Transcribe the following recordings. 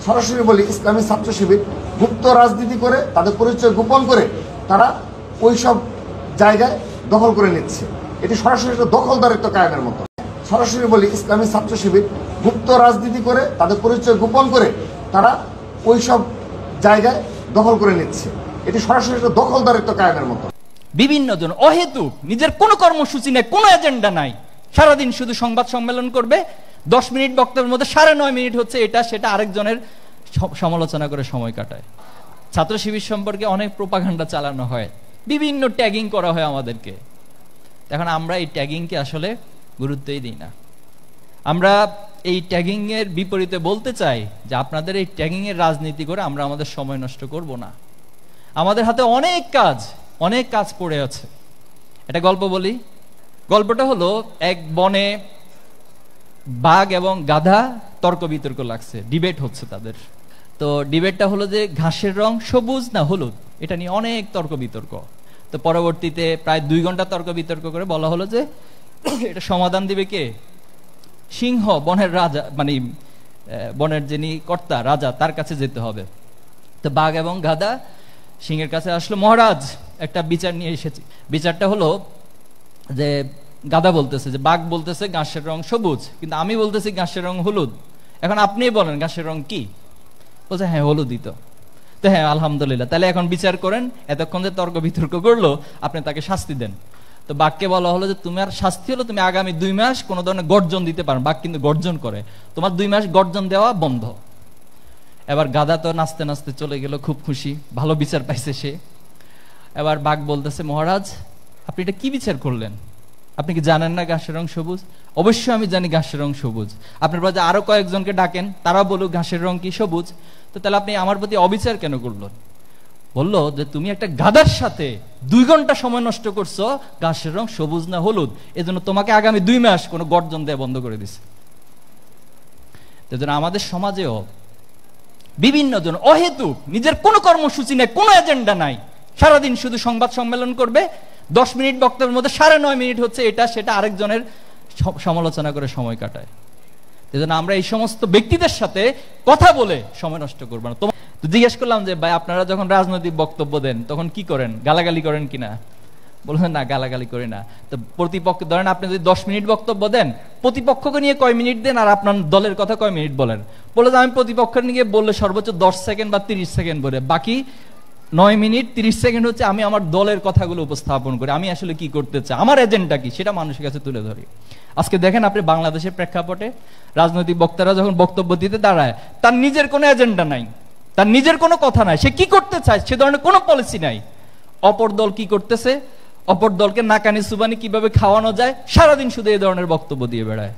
সরাসরি বলি, ইসলামী ছাত্র শিবির গুপ্ত রাজনীতি করে, তাদের পরিচয় গোপন করে তারা ওই সব জায়গায় দখল করে নিচ্ছে। এটি সরাসরি একটা দখলদারিত্ব কায়েমের মতো। সরাসরি বলি, ইসলামী ছাত্র শিবির গুপ্ত রাজনীতি করে, তাদের পরিচয় গোপন করে তারা ওই সব জায়গায় দখল করে নিচ্ছে। এটি সরাসরি একটা দখলদারিত্ব কায়েমের মতো। বিভিন্ন জন অহেতুক, নিজের কোনো কর্মসূচি নেই, কোনো এজেন্ডা নাই, সারাদিন শুধু সংবাদ সম্মেলন করবে, 10 মিনিট বক্তব্যের মধ্যে 9.5 মিনিট হচ্ছে এটা সেটা আরেকজনের সমালোচনা করে সময় কাটায়। ছাত্র শিবির সম্পর্কে অনেক প্রোপাগান্ডা চালানো হয়, বিভিন্ন ট্যাগিং করা হয় আমাদেরকে। এখন আমরা এই ট্যাগিংকে আসলে গুরুত্বই দিই না। আমরা এই ট্যাগিং এর বিপরীতে বলতে চাই যে আপনাদের এই ট্যাগিং এর রাজনীতি করে আমরা আমাদের সময় নষ্ট করব না। আমাদের হাতে অনেক কাজ পড়ে আছে। একটা গল্প বলি। গল্পটা হলো, এক বনে বাঘ এবং গাধা তর্ক বিতর্ক লাগছে, ডিবেট হচ্ছে তাদের। তো ডিবেটটা হলো যে ঘাসের রং সবুজ না হলুদ, এটা নিয়ে অনেক তর্ক বিতর্ক। তো পরবর্তীতে প্রায় 2 ঘন্টা তর্ক বিতর্ক করে বলা হলো যে এটা সমাধান দিবে কে? সিংহ, বনের রাজা, মানে বনের যিনি কর্তা রাজা, তার কাছে যেতে হবে। তো বাঘ এবং গাধা সিংহের কাছে আসলো, মহারাজ একটা বিচার নিয়ে এসেছি। বিচারটা হলো যে গাধা বলতেছে যে বাঘ বলতেছে ঘাসের রং সবুজ, কিন্তু আমি বলতেছি ঘাসের রং হলুদ, এখন আপনি বলেন ঘাসের রং কি? বলছে হ্যাঁ হলুদই তো। তো হ্যাঁ আলহামদুলিল্লাহ, তাহলে এখন বিচার করেন, এতক্ষণ যে তর্ক বিতর্ক করলো আপনি তাকে শাস্তি দেন। তো বাঘকে বলা হলো যে তোমার শাস্তি হলো তুমি আগামী 2 মাস কোনো ধরনের গর্জন দিতে পারো। বাঘ কিন্তু গর্জন করে, তোমার 2 মাস গর্জন দেওয়া বন্ধ। এবার গাধা তো নাচতে নাচতে চলে গেল, খুব খুশি, ভালো বিচার পাইছে সে। এবার বাঘ বলতেছে, মহারাজ আপনি এটা কি বিচার করলেন? আপনি কি জানেন না ঘাসের রং সবুজ? অবশ্যই আমি জানি ঘাসের রং সবুজ। আপনার কাছে আরো কয়েকজনকে ডাকেন, তারা বলুক ঘাসের রং কি সবুজ। তো তাহলে আপনি আমার প্রতি অবিচার কেন করলেন? বললো যে তুমি একটা গাধার সাথে 2 ঘন্টা সময় নষ্ট করছো, ঘাসের রং সবুজ না হলুদ, এজন্য তোমাকে আগামী 2 মাস কোনো গর্জন দেয়া বন্ধ করে দিছে। এজন্য আমাদের সমাজেও বিভিন্ন জন অহেতুক, নিজের কোনো কর্মসূচি নেই, কোনো এজেন্ডা নাই, সারাদিন শুধু সংবাদ সম্মেলন করবে, 10 মিনিট বক্তব্যের মধ্যে 9.5 মিনিট হচ্ছে এটা সেটা আরেকজনের সমালোচনা করে সময় কাটায়। এজন্য আমরা এই সমস্ত ব্যক্তিদের সাথে কথা বলে সময় নষ্ট করবো না। তো জিজ্ঞেস করলাম যে ভাই আপনারা যখন রাজনৈতিক বক্তব্য দেন তখন কি করেন, গালাগালি করেন কিনা? বললেন না, গালাগালি করি না। তো প্রতিপক্ষ, ধরেন আপনি যদি 10 মিনিট বক্তব্য দেন, প্রতিপক্ষকে নিয়ে কয় মিনিট দেন আর আপনার দলের কথা কয় মিনিট বলেন? বলে যে আমি প্রতিপক্ষের নিয়ে বললে সর্বোচ্চ 10 সেকেন্ড বা 30 সেকেন্ড বলে, বাকি 9 মিনিট 30 সেকেন্ড হচ্ছে আমি আমার দলের কথাগুলো উপস্থাপন করি, আমি আসলে কি করতে চাই, আমার এজেন্ডা কি সেটা মানুষের কাছে তুলে ধরি। আজকে দেখেন আপনি বাংলাদেশের প্রেক্ষাপটে রাজনৈতিক বক্তারা যখন বক্তব্য দিতে দাঁড়ায়, তার নিজের কোনো এজেন্ডা নাই, তার নিজের কোনো কথা নাই, সে কি করতে চায় সে ধরনের কোনো পলিসি নাই। অপর দল কি করতেছে, অপর দলকে নাকানি সুবানি কিভাবে খাওয়ানো যায়, সারাদিন শুধু এই ধরনের বক্তব্য দিয়ে বেড়ায়।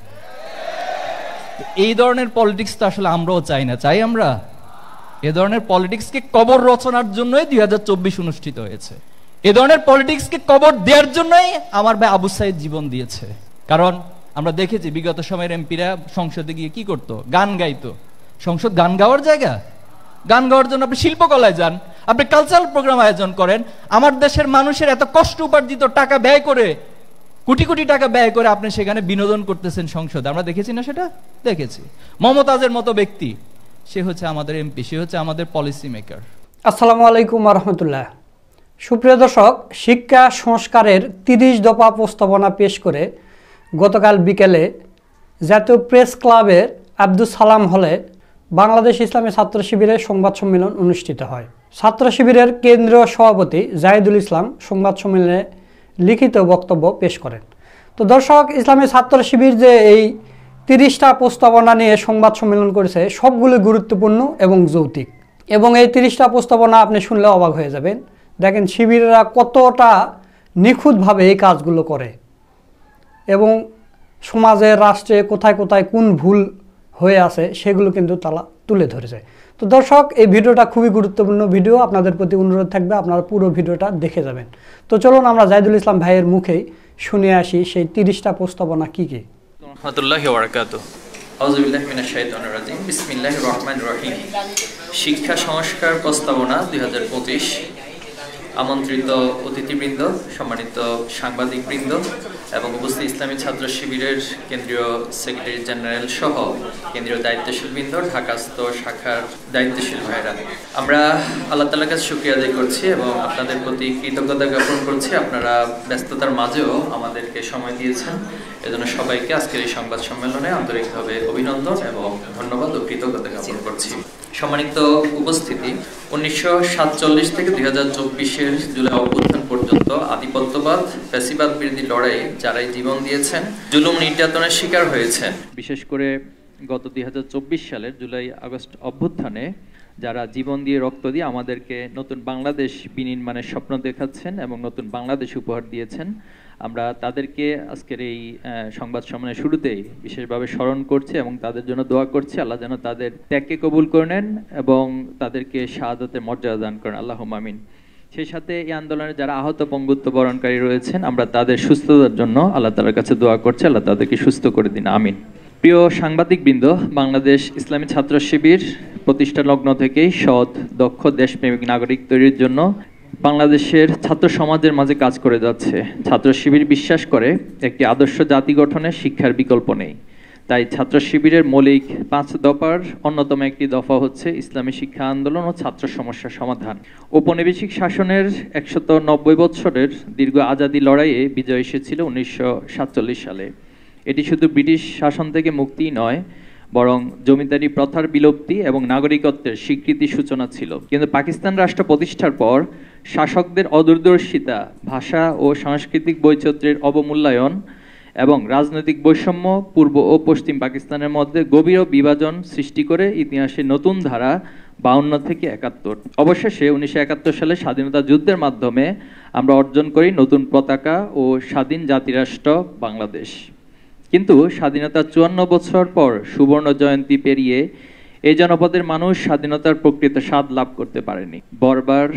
এই ধরনের পলিটিক্স তো আসলে আমরাও চাই না। চাই আমরা? এ ধরনের পলিটিক্সকে কবর রচনার জন্যই 2024 অনুষ্ঠিত হয়েছে। এ ধরনের পলিটিক্সকে কবর দেওয়ার জন্যই আমার ভাই আবু সাইদ জীবন দিয়েছে। কারণ আমরা দেখেছি বিগত সময়ের এমপিরা সংসদে গিয়ে কি করতো, গান গাইতো। সংসদ গান গাওয়ার জায়গা? গান গাওয়ার জন্য আপনি শিল্পকলায় যান, আপনি কালচারাল প্রোগ্রাম আয়োজন করেন। আমার দেশের মানুষের এত কষ্ট উপার্জিত টাকা ব্যয় করে, কোটি কোটি টাকা ব্যয় করে আপনি সেখানে বিনোদন করতেছেন সংসদে। আমরা দেখেছি না? সেটা দেখেছি। মমতাজের মতো ব্যক্তি, সে হচ্ছে আমাদের এমপি, সে হচ্ছে আমাদের পলিসি মেকার। আসসালামু আলাইকুম রহমতুল্লাহ। সুপ্রিয় দর্শক, শিক্ষা সংস্কারের 30 দফা প্রস্তাবনা পেশ করে গতকাল বিকেলে জাতীয় প্রেস ক্লাবের আব্দুল সালাম হলে বাংলাদেশ ইসলামী ছাত্র শিবিরের সংবাদ সম্মেলন অনুষ্ঠিত হয়। ছাত্র শিবিরের কেন্দ্রীয় সভাপতি জাহিদুল ইসলাম সংবাদ সম্মেলনে লিখিত বক্তব্য পেশ করেন। তো দর্শক, ইসলামী ছাত্র শিবির যে এই 30টা প্রস্তাবনা নিয়ে সংবাদ সম্মেলন করেছে, সবগুলো গুরুত্বপূর্ণ এবং যৌক্তিক। এবং এই 30টা প্রস্তাবনা আপনি শুনলে অবাক হয়ে যাবেন। দেখেন শিবিররা কতটা নিখুঁতভাবে এই কাজগুলো করে এবং সমাজে, রাষ্ট্রে কোথায় কোথায় কোন ভুল হয়ে আছে সেগুলো কিন্তু তারা তুলে ধরেছে। তো দর্শক, এই ভিডিওটা খুবই গুরুত্বপূর্ণ ভিডিও, আপনাদের প্রতি অনুরোধ থাকবে আপনারা পুরো ভিডিওটা দেখে যাবেন। তো চলুন আমরা জাহিদুল ইসলাম ভাইয়ের মুখেই শুনে আসি সেই 30টা প্রস্তাবনা কি কি। শিক্ষা সংস্কার প্রস্তাবনা 2025। আমন্ত্রিত অতিথিবৃন্দ, সম্মানিত সাংবাদিকবৃন্দ এবং উপস্থিত ইসলামী ছাত্র শিবিরের কেন্দ্রীয় সেক্রেটারি জেনারেল সহ কেন্দ্রীয় দায়িত্বশীলবৃন্দ, ঢাকাস্থ শাখার দায়িত্বশীল ভাইরা, আমরা আল্লাহ তাআলার কাছে শুকরিয়া আদায় করছি এবং আপনাদের প্রতি কৃতজ্ঞতা জ্ঞাপন করছি। আপনারা ব্যস্ততার মাঝেও আমাদেরকে সময় দিয়েছেন, এজন্য সবাইকে আজকের এই সংবাদ সম্মেলনে আন্তরিকভাবে অভিনন্দন এবং ধন্যবাদ ও কৃতজ্ঞতা জ্ঞাপন করছি। সম্মানিত উপস্থিতি, 1947 থেকে 2024-এর জুলাই অভ্যুত্থান পর্যন্ত আধিপত্যবাদ ফ্যাসিবাদ বিরোধী লড়াইয়ে যারাই জীবন দিয়েছেন, জুলুম নির্যাতনের শিকার হয়েছেন, বিশেষ করে গত 2024 সালের জুলাই আগস্ট অভ্যুত্থানে যারা জীবন দিয়ে রক্ত দিয়ে আমাদেরকে নতুন বাংলাদেশ বিনির্মাণের স্বপ্ন দেখাচ্ছেন এবং নতুন বাংলাদেশ উপহার দিয়েছেন, আমরা তাদেরকে আজকের এই সংবাদ সম্মেলনের শুরুতেই বিশেষভাবে স্মরণ করছি এবং তাদের জন্য দোয়া করছি আল্লাহ যেন তাদের ত্যাগকে কবুল করে নেন এবং তাদেরকে শাহাদাতের মর্যাদা দান করেন, আল্লাহুম্মা আমিন। সেই সাথে এই আন্দোলনে যারা আহত পঙ্গুত্ব বরণকারী রয়েছেন, আমরা তাদের সুস্থতার জন্য আল্লাহ তাআলার কাছে দোয়া করছি, আল্লাহ তাদেরকে সুস্থ করে দিন, আমিন। প্রিয় সাংবাদিকবৃন্দ, বাংলাদেশ ইসলামী ছাত্র শিবির প্রতিষ্ঠা লগ্ন থেকেই সৎ, দক্ষ, দেশপ্রেমিক নাগরিক তৈরির জন্য বাংলাদেশের ছাত্র সমাজের মাঝে কাজ করে যাচ্ছে। ছাত্র শিবির বিশ্বাস করে একটি আদর্শ জাতি গঠনে শিক্ষার বিকল্প নেই। তাই ছাত্র শিবিরের মৌলিক 5 দফার অন্যতম একটি দফা হচ্ছে ইসলামী শিক্ষা আন্দোলন ও ছাত্র সমস্যার সমাধান। ঔপনিবেশিক শাসনের 190 বছরের দীর্ঘ আজাদী লড়াইয়ে বিজয় এসেছিল 1947 সালে। এটি শুধু ব্রিটিশ শাসন থেকে মুক্তিই নয়, বরং জমিদারি প্রথার বিলুপ্তি এবং নাগরিকত্বের স্বীকৃতি সূচনা ছিল। কিন্তু পাকিস্তান রাষ্ট্র প্রতিষ্ঠার পর শাসকদের অদূরদর্শিতা, ভাষা ও সাংস্কৃতিক বৈচিত্র্যের অবমূল্যায়ন এবং রাজনৈতিক বৈষম্য পূর্ব ও পশ্চিম পাকিস্তানের মধ্যে গভীর বিভাজন সৃষ্টি করে ইতিহাসের নতুন ধারা 52 থেকে 71। অবশেষে 1971 সালে স্বাধীনতা যুদ্ধের মাধ্যমে আমরা অর্জন করি নতুন পতাকা ও স্বাধীন জাতিরাষ্ট্র বাংলাদেশ। কিন্তু স্বাধীনতার 54 বছর পর সুবর্ণ জয়ন্তী পেরিয়ে এই জনপদের মানুষ স্বাধীনতার প্রকৃত স্বাদ লাভ করতে পারেনি। বর্বর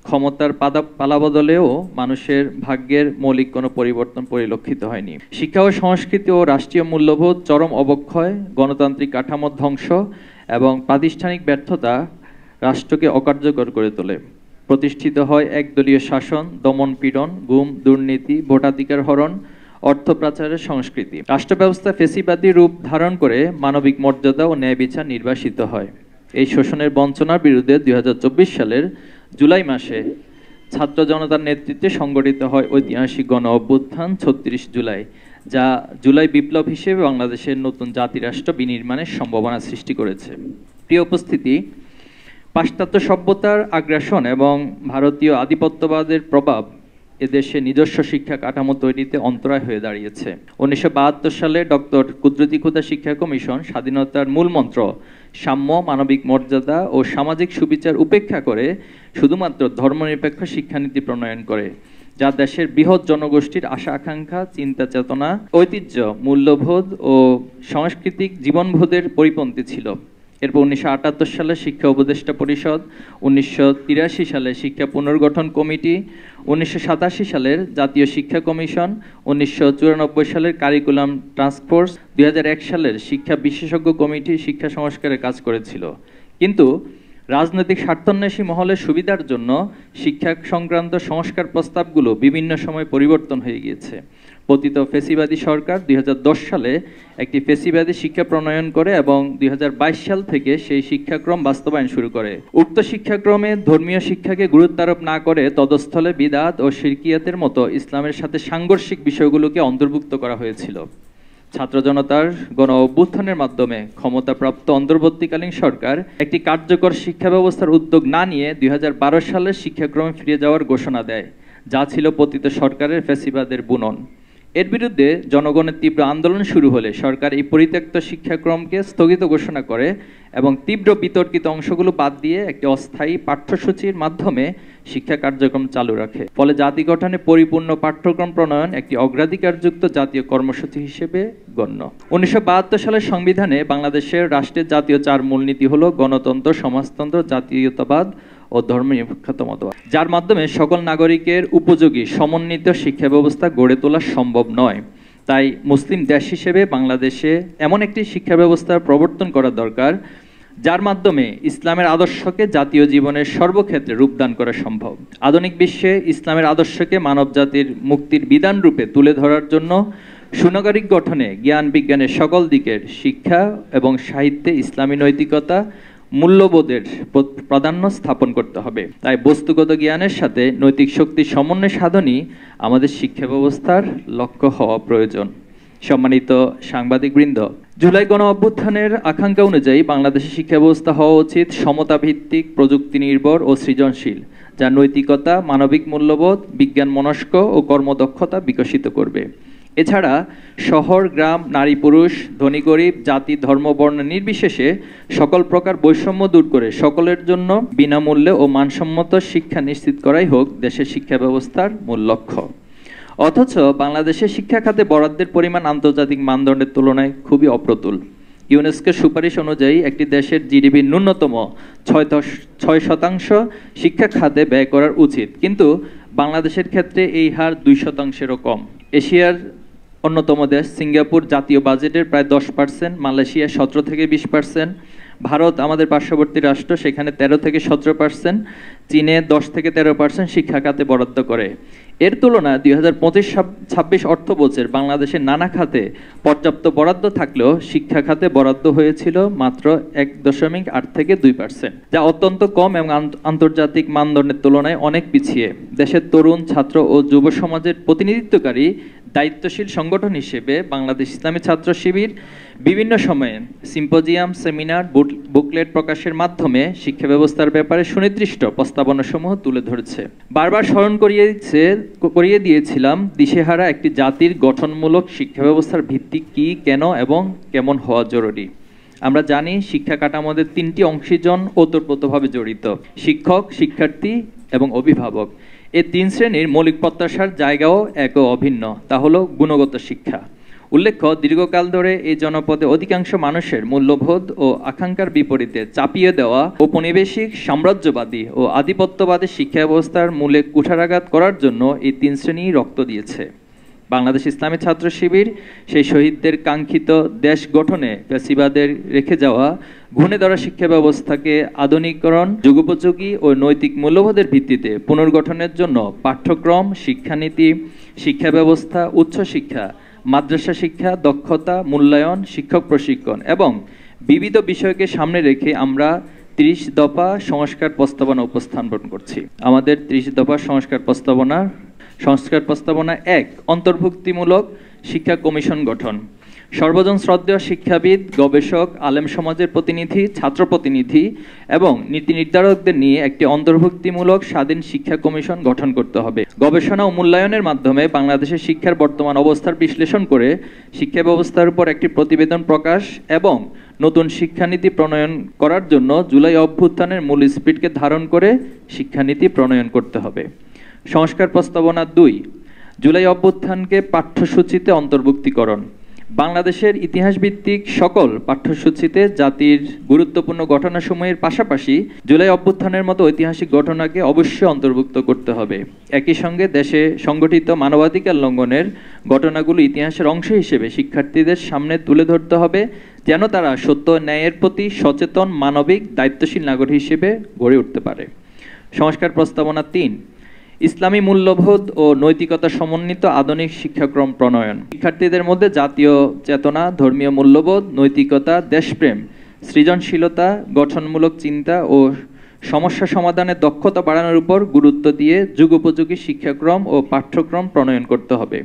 ক্ষমতার পালাবদলেও মানুষের ভাগ্যের মৌলিক কোনো পরিবর্তন পরিলক্ষিত হয়নি। শিক্ষা ও সংস্কৃতি ও রাষ্ট্রীয় মূল্যবোধ চরম অবক্ষয়, গণতান্ত্রিক কাঠামোর ধ্বংস এবং প্রাতিষ্ঠানিক ব্যর্থতা রাষ্ট্রকে অকার্যকর করে তোলে। প্রতিষ্ঠিত হয় একদলীয় শাসন, দমন পীড়ন, গুম, দুর্নীতি, ভোটাধিকার হরণ, অর্থ পাচারের সংস্কৃতি। রাষ্ট্র ব্যবস্থা ফেসিবাদী রূপ ধারণ করে মানবিক মর্যাদা ও ন্যায় বিচার নির্বাসিত হয়। এই শোষণের বঞ্চনার বিরুদ্ধে 2024 সালের জুলাই মাসে ছাত্র জনতার নেতৃত্বে সংগঠিত হয় ঐতিহাসিক গণ অভ্যুত্থান 36 জুলাই, যা জুলাই বিপ্লব হিসেবে বাংলাদেশের নতুন জাতিরাষ্ট্র বিনির্মাণের সম্ভাবনা সৃষ্টি করেছে। প্রিয় উপস্থিতি, পাশ্চাত্য সভ্যতার আগ্রাসন এবং ভারতীয় আধিপত্যবাদের প্রভাব এদেশে নিজস্ব শিক্ষা কাঠামো তৈরিতে অন্তরায় হয়ে দাঁড়িয়েছে। 1972 সালে ডক্টর কুদরতি খুদা শিক্ষা কমিশন স্বাধীনতার মূলমন্ত্র সাম্য, মানবিক মর্যাদা ও সামাজিক সুবিচার উপেক্ষা করে শুধুমাত্র ধর্মনিরপেক্ষ শিক্ষানীতি প্রণয়ন করে, যা দেশের বৃহৎ জনগোষ্ঠীর আশা আকাঙ্ক্ষা, চিন্তা চেতনা, ঐতিহ্য, মূল্যবোধ ও সাংস্কৃতিক জীবনবোধের পরিপন্থী ছিল। এরপর 1978 সালে শিক্ষা উপদেষ্টা পরিষদ, 1983 সালে শিক্ষা পুনর্গঠন কমিটি, 1987 সালের জাতীয় শিক্ষা কমিশন, 1994 সালের কারিকুলাম টাস্কফোর্স, 2001 সালের শিক্ষা বিশেষজ্ঞ কমিটি শিক্ষা সংস্কারের কাজ করেছিল। কিন্তু রাজনৈতিক স্বার্থান্বেষী মহলের সুবিধার জন্য শিক্ষা সংক্রান্ত সংস্কার প্রস্তাবগুলো বিভিন্ন সময় পরিবর্তন হয়ে গিয়েছে। পতিত ফেসিবাদী সরকার 2010 সালে একটি ফেসিবাদী শিক্ষা প্রণয়ন করে এবং 2022 সাল থেকে সেই শিক্ষাক্রম বাস্তবায়ন শুরু করে। উক্ত শিক্ষাক্রমে ধর্মীয় শিক্ষাকে গুরুত্ব আরোপ না করে তদস্থলে বিদআত ও শিরকিয়াতের মতো ইসলামের সাথে সাংঘর্ষিক বিষয়গুলোকে অন্তর্ভুক্ত করা হয়েছিল। ছাত্র জনতার গণ অভ্যুত্থানের মাধ্যমে ক্ষমতাপ্রাপ্ত অন্তর্বর্তীকালীন সরকার একটি কার্যকর শিক্ষা ব্যবস্থার উদ্যোগ না নিয়ে 2012 সালের শিক্ষাক্রমে ফিরে যাওয়ার ঘোষণা দেয়, যা ছিল পতিত সরকারের ফ্যাসিবাদের বুনন। এর বিরুদ্ধে জনগণের তীব্র আন্দোলন শুরু হলে সরকার এই পরিত্যক্ত শিক্ষাক্রমকে স্থগিত ঘোষণা করে এবং তীব্র বিতর্কিত অংশগুলো বাদ দিয়ে একটি অস্থায়ী পাঠ্যসূচির মাধ্যমে শিক্ষা কার্যক্রম চালু রাখে। ফলে জাতি গঠনে পরিপূর্ণ পাঠ্যক্রম প্রণয়ন একটি অগ্রাধিকারযুক্ত জাতীয় কর্মসূচি হিসেবে গণ্য। 1972 সালের সংবিধানে বাংলাদেশের রাষ্ট্রের জাতীয় 4 মূলনীতি হলো গণতন্ত্র, সমাজতন্ত্র, জাতীয়তাবাদ ও ধর্মনিরপেক্ষতা মতবাদ, যার মাধ্যমে সকল নাগরিকের উপযোগী সমন্বিত শিক্ষা ব্যবস্থা গড়ে তোলা সম্ভব নয়। তাই মুসলিম দেশ হিসেবে বাংলাদেশে এমন একটি শিক্ষা ব্যবস্থা প্রবর্তন করা দরকার যার মাধ্যমে ইসলামের আদর্শকে জাতীয় জীবনের সর্বক্ষেত্রে রূপদান করা সম্ভব। আধুনিক বিশ্বে ইসলামের আদর্শকে মানব জাতির মুক্তির বিধান রূপে তুলে ধরার জন্য সুনাগরিক গঠনে জ্ঞান বিজ্ঞানের সকল দিকের শিক্ষা এবং সাহিত্যে ইসলামী নৈতিকতা মূল্যবোধের প্রাধান্য স্থাপন করতে হবে। তাই বস্তুগত জ্ঞানের সাথে নৈতিক শক্তির সমন্বয় সাধনই আমাদের শিক্ষা ব্যবস্থার লক্ষ্য হওয়া প্রয়োজন। সম্মানিত সাংবাদিকবৃন্দ, জুলাই গণ অভ্যুত্থানের আকাঙ্ক্ষা অনুযায়ী বাংলাদেশের শিক্ষা ব্যবস্থা হওয়া উচিত সমতা ভিত্তিক, প্রযুক্তি নির্ভর ও সৃজনশীল, যা নৈতিকতা, মানবিক মূল্যবোধ, বিজ্ঞান মনস্ক ও কর্মদক্ষতা বিকশিত করবে। এছাড়া শহর, গ্রাম, নারী পুরুষ, ধনী গরিব, জাতি, ধর্ম, বর্ণ নির্বিশেষে সকল প্রকার বৈষম্য দূর করে সকলের জন্য বিনামূল্যে ও মানসম্মত শিক্ষা নিশ্চিত করাই হোক দেশের শিক্ষা ব্যবস্থার মূল লক্ষ্য। অথচ বাংলাদেশের শিক্ষা খাতে বরাদ্দের পরিমাণ আন্তর্জাতিক মানদণ্ডের তুলনায় খুবই অপ্রতুল। ইউনেস্কোর সুপারিশ অনুযায়ী একটি দেশের জিডিপির ন্যূনতম 6% শিক্ষা খাতে ব্যয় করার উচিত, কিন্তু বাংলাদেশের ক্ষেত্রে এই হার 2%-এরও কম। এশিয়ার অন্যতম দেশ সিঙ্গাপুর জাতীয় বাজেটের প্রায় 10%, মালয়েশিয়া 17 থেকে 20%, ভারত আমাদের পার্শ্ববর্তী রাষ্ট্র সেখানে 13 থেকে 17%, চীনে 10 থেকে 13% শিক্ষা খাতে বরাদ্দ করে। এর তুলনায় 2025-26 অর্থ বছর বাংলাদেশের নানা খাতে পর্যাপ্ত বরাদ্দ থাকলেও শিক্ষা খাতে বরাদ্দ হয়েছিল মাত্র 1.8 থেকে 2%, যা অত্যন্ত কম এবং আন্তর্জাতিক মানদণ্ডের তুলনায় অনেক পিছিয়ে। দেশের তরুণ, ছাত্র ও যুব সমাজের প্রতিনিধিত্বকারী দায়িত্বশীল সংগঠন হিসেবে বাংলাদেশ ইসলামী ছাত্র শিবির বিভিন্ন সময়ে সিম্পোজিয়াম, সেমিনার, বুকলেট প্রকাশের মাধ্যমে শিক্ষা ব্যবস্থার ব্যাপারে সুনির্দিষ্ট প্রস্তাবনাসমূহ তুলে ধরেছে। বারবার স্মরণ করিয়ে দিয়েছিলাম দিশেহারা একটি জাতির গঠনমূলক শিক্ষা ব্যবস্থার ভিত্তি কি, কেন এবং কেমন হওয়া জরুরি। আমরা জানি শিক্ষা কাঠামোদের 3টি অংশীজন ওতপ্রোতভাবে জড়িত: শিক্ষক, শিক্ষার্থী এবং অভিভাবক। এই 3 শ্রেণীর মৌলিক প্রত্যাশার জায়গাও এক অভিন্ন, তা হলো গুণগত শিক্ষা। উল্লেখ্য, দীর্ঘকাল ধরে এই জনপদে অধিকাংশ মানুষের মূল্যবোধ ও আকাঙ্ক্ষার বিপরীতে চাপিয়ে দেওয়া ঔপনিবেশিক, সাম্রাজ্যবাদী ও আধিপত্যবাদী শিক্ষা ব্যবস্থার মূলে কুঠারাঘাত করার জন্য এই 3 শ্রেণী রক্ত দিয়েছে। বাংলাদেশ ইসলামী ছাত্র শিবির সেই শহীদদের কাঙ্ক্ষিত দেশ গঠনে ফ্যাসিবাদের রেখে যাওয়া ঘুণে ধরা শিক্ষা ব্যবস্থাকে আধুনিকরণ, যুগোপযোগী ও নৈতিক মূল্যবোধের ভিত্তিতে পুনর্গঠনের জন্য পাঠ্যক্রম, শিক্ষানীতি, শিক্ষা ব্যবস্থা, উচ্চশিক্ষা, মাদ্রাসা শিক্ষা, দক্ষতা মূল্যায়ন, শিক্ষক প্রশিক্ষণ এবং বিবিধ বিষয়কে সামনে রেখে আমরা 30 দফা সংস্কার প্রস্তাবনা উপস্থাপন করছি। আমাদের 30 দফা সংস্কার প্রস্তাবনা 1, অন্তর্ভুক্তিমূলক শিক্ষা কমিশন গঠন। সর্বজন শ্রদ্ধেয় শিক্ষাবিদ, গবেষক, আলেম সমাজের প্রতিনিধি, ছাত্র প্রতিনিধি এবং নীতি নির্ধারকদের নিয়ে একটি অন্তর্ভুক্তিমূলক স্বাধীন শিক্ষা কমিশন গঠন করতে হবে। গবেষণা ও মূল্যায়নের মাধ্যমে বাংলাদেশের শিক্ষার বর্তমান অবস্থার বিশ্লেষণ করে শিক্ষা ব্যবস্থার উপর একটি প্রতিবেদন প্রকাশ এবং নতুন শিক্ষানীতি প্রণয়ন করার জন্য জুলাই অভ্যুত্থানের মূল স্পিরিটকে ধারণ করে শিক্ষানীতি প্রণয়ন করতে হবে। সংস্কার প্রস্তাবনা 2, জুলাই অভ্যুত্থানকে পাঠ্যসূচিতে অন্তর্ভুক্তিকরণ। বাংলাদেশের ইতিহাস ভিত্তিক সকল পাঠ্যসূচিতে জাতির গুরুত্বপূর্ণ ঘটনাসমূহের পাশাপাশি জুলাই অভ্যুত্থানের মতো ঐতিহাসিক ঘটনাকে অবশ্যই অন্তর্ভুক্ত করতে হবে। একই সঙ্গে দেশে সংগঠিত মানবাধিকার লঙ্ঘনের ঘটনাগুলো ইতিহাসের অংশ হিসেবে শিক্ষার্থীদের সামনে তুলে ধরতে হবে, যেন তারা সত্য ন্যায়ের প্রতি সচেতন, মানবিক, দায়িত্বশীল নাগরিক হিসেবে গড়ে উঠতে পারে। সংস্কার প্রস্তাবনা 3, ইসলামী মূল্যবোধ ও নৈতিকতা সমন্বিত আধুনিক শিক্ষাক্রম প্রণয়ন। শিক্ষার্থীদের মধ্যে জাতীয় চেতনা, ধর্মীয় মূল্যবোধ, নৈতিকতা, দেশপ্রেম, সৃজনশীলতা, গঠনমূলক চিন্তা ও সমস্যা সমাধানের দক্ষতা বাড়ানোর উপর গুরুত্ব দিয়ে যুগোপযোগী শিক্ষাক্রম ও পাঠ্যক্রম প্রণয়ন করতে হবে।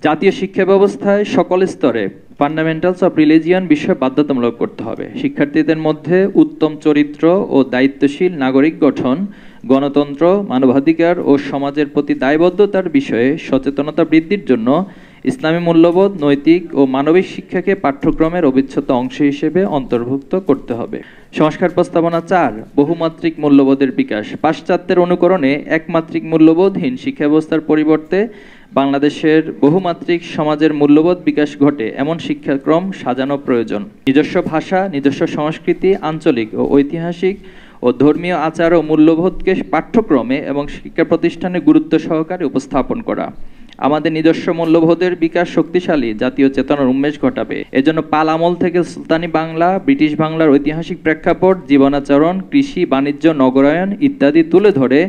জাতীয় শিক্ষা ব্যবস্থায় সকল স্তরে ফান্ডামেন্টালস অফ রিলিজিয়ন বিষয় বাধ্যতামূলক করতে হবে। শিক্ষার্থীদের মধ্যে উত্তম চরিত্র ও দায়িত্বশীল নাগরিক গঠন, গণতন্ত্র, মানবাধিকার ও সমাজের প্রতি দায়বদ্ধতার বিষয়ে সচেতনতা বৃদ্ধির জন্য ইসলামী মূল্যবোধ, নৈতিক ও মানবিক শিক্ষাকে পাঠ্যক্রমের অবিচ্ছেদ্য অংশ হিসেবে অন্তর্ভুক্ত করতে হবে। সংস্কার প্রস্তাবনা 4, বহুমাত্রিক মূল্যবোধের বিকাশ। পাশ্চাত্যের অনুকরণে একমাত্রিক মূল্যবোধহীন শিক্ষা ব্যবস্থার পরিবর্তে বাংলাদেশের বহুমাত্রিক সমাজের মূল্যবোধ বিকাশ ঘটে এমন শিক্ষাক্রম সাজানো প্রয়োজন। নিজস্ব ভাষা, নিজস্ব সংস্কৃতি, আঞ্চলিক ও ঐতিহাসিক ও ধর্মীয় আচার ও মূল্যবোধকে পাঠ্যক্রমে এবং শিক্ষা প্রতিষ্ঠানে গুরুত্ব সহকারে উপস্থাপন করা। আমাদের নিজস্ব মূল্যবোধের বিকাশ শক্তিশালী জাতীয় চেতনার উন্মেষ ঘটাবে। এজন্য পাল আমল থেকে সুলতানি বাংলা, ব্রিটিশ বাংলার ঐতিহাসিক প্রেক্ষাপট, জীবনাচরণ, কৃষি, বাণিজ্য, নগরায়ন ইত্যাদি তুলে ধরে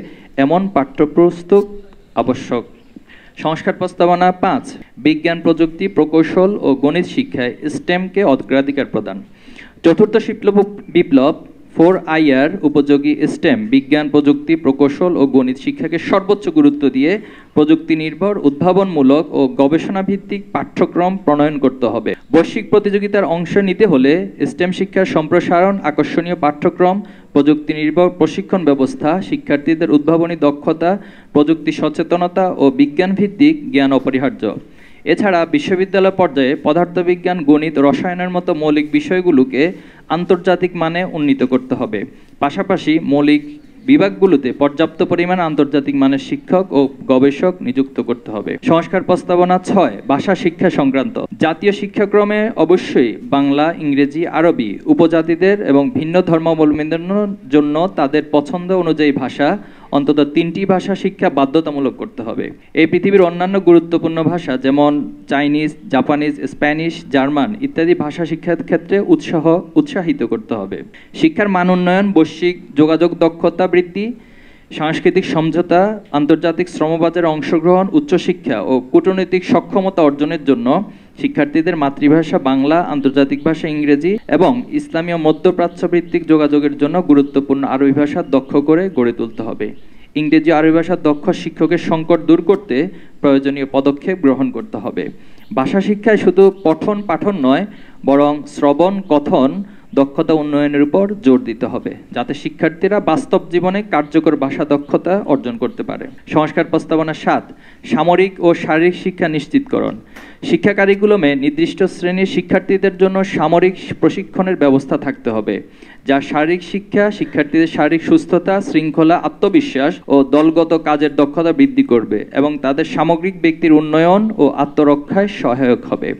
এমন পাঠ্যপুস্তক আবশ্যক। সংস্কার প্রস্তাবনা 5, বিজ্ঞান, প্রযুক্তি, প্রকৌশল ও গণিত শিক্ষায় স্টেমকে অগ্রাধিকার প্রদান। চতুর্থ বিপ্লব 4IR উপযোগী স্টেম, বিজ্ঞান, প্রযুক্তি, প্রকৌশল ও গণিত শিক্ষাকে সর্বোচ্চ গুরুত্ব দিয়ে প্রযুক্তি নির্ভর, উদ্ভাবনমূলক ও গবেষণা ভিত্তিক পাঠ্যক্রম প্রণয়ন করতে হবে। বৈশ্বিক প্রতিযোগিতার অংশ নিতে হলে স্টেম শিক্ষার সম্প্রসারণ, আকর্ষণীয় পাঠ্যক্রম, প্রযুক্তি নির্ভর প্রশিক্ষণ ব্যবস্থা, শিক্ষার্থীদের উদ্ভাবনী দক্ষতা, প্রযুক্তি সচেতনতা ও বিজ্ঞান ভিত্তিক জ্ঞান অপরিহার্য। এছাড়া বিশ্ববিদ্যালয় পর্যায়ে পদার্থবিজ্ঞান, গণিত, রসায়নের মতো মৌলিক বিষয়গুলোকে আন্তর্জাতিক মানে উন্নীত করতে হবে। পাশাপাশি মৌলিক বিভাগগুলোতে পর্যাপ্ত পরিমাণ আন্তর্জাতিক মানের শিক্ষক ও গবেষক নিযুক্ত করতে হবে। সংস্কার প্রস্তাবনা 6, ভাষা শিক্ষা সংক্রান্ত। জাতীয় শিক্ষাক্রমে অবশ্যই বাংলা, ইংরেজি, আরবি উপজাতিদের এবং ভিন্ন ধর্মাবলম্বীদের জন্য তাদের পছন্দ অনুযায়ী ভাষা, অন্তত 3টি ভাষা শিক্ষা বাধ্যতামূলক করতে হবে। এই পৃথিবীর অন্যান্য গুরুত্বপূর্ণ ভাষা যেমন চাইনিজ, জাপানিজ, স্প্যানিশ, জার্মান ইত্যাদি ভাষা শিক্ষার ক্ষেত্রে উৎসাহিত করতে হবে। শিক্ষার মান উন্নয়ন, বৈশ্বিক যোগাযোগ দক্ষতা বৃদ্ধি, সাংস্কৃতিক সমঝোতা, আন্তর্জাতিক শ্রমবাজারে অংশগ্রহণ, উচ্চশিক্ষা ও কূটনৈতিক সক্ষমতা অর্জনের জন্য শিক্ষার্থীদের মাতৃভাষা বাংলা, আন্তর্জাতিক ভাষা ইংরেজি এবং ইসলামীয় মধ্যপ্রাচ্য ভিত্তিক যোগাযোগের জন্য গুরুত্বপূর্ণ আরবি ভাষা দক্ষ করে গড়ে তুলতে হবে। ইংরেজি, আরবি ভাষার দক্ষ শিক্ষকের সংকট দূর করতে প্রয়োজনীয় পদক্ষেপ গ্রহণ করতে হবে। ভাষা শিক্ষায় শুধু পঠন পাঠন নয়, বরং শ্রবণ কথন দক্ষতা উন্নয়নের উপর জোর দিতে হবে, যাতে শিক্ষার্থীরা বাস্তব জীবনে কার্যকর ভাষা দক্ষতা অর্জন করতে পারে। সংস্কার প্রস্তাবনা 7, সামরিক ও শারীরিক শিক্ষা নিশ্চিতকরণ। শিক্ষা কারিকুলামে নির্দিষ্ট শ্রেণীর শিক্ষার্থীদের জন্য সামরিক প্রশিক্ষণের ব্যবস্থা থাকতে হবে, যা শারীরিক শিক্ষা শিক্ষার্থীদের শারীরিক সুস্থতা, শৃঙ্খলা, আত্মবিশ্বাস ও দলগত কাজের দক্ষতা বৃদ্ধি করবে এবং তাদের সামগ্রিক ব্যক্তির উন্নয়ন ও আত্মরক্ষায় সহায়ক হবে।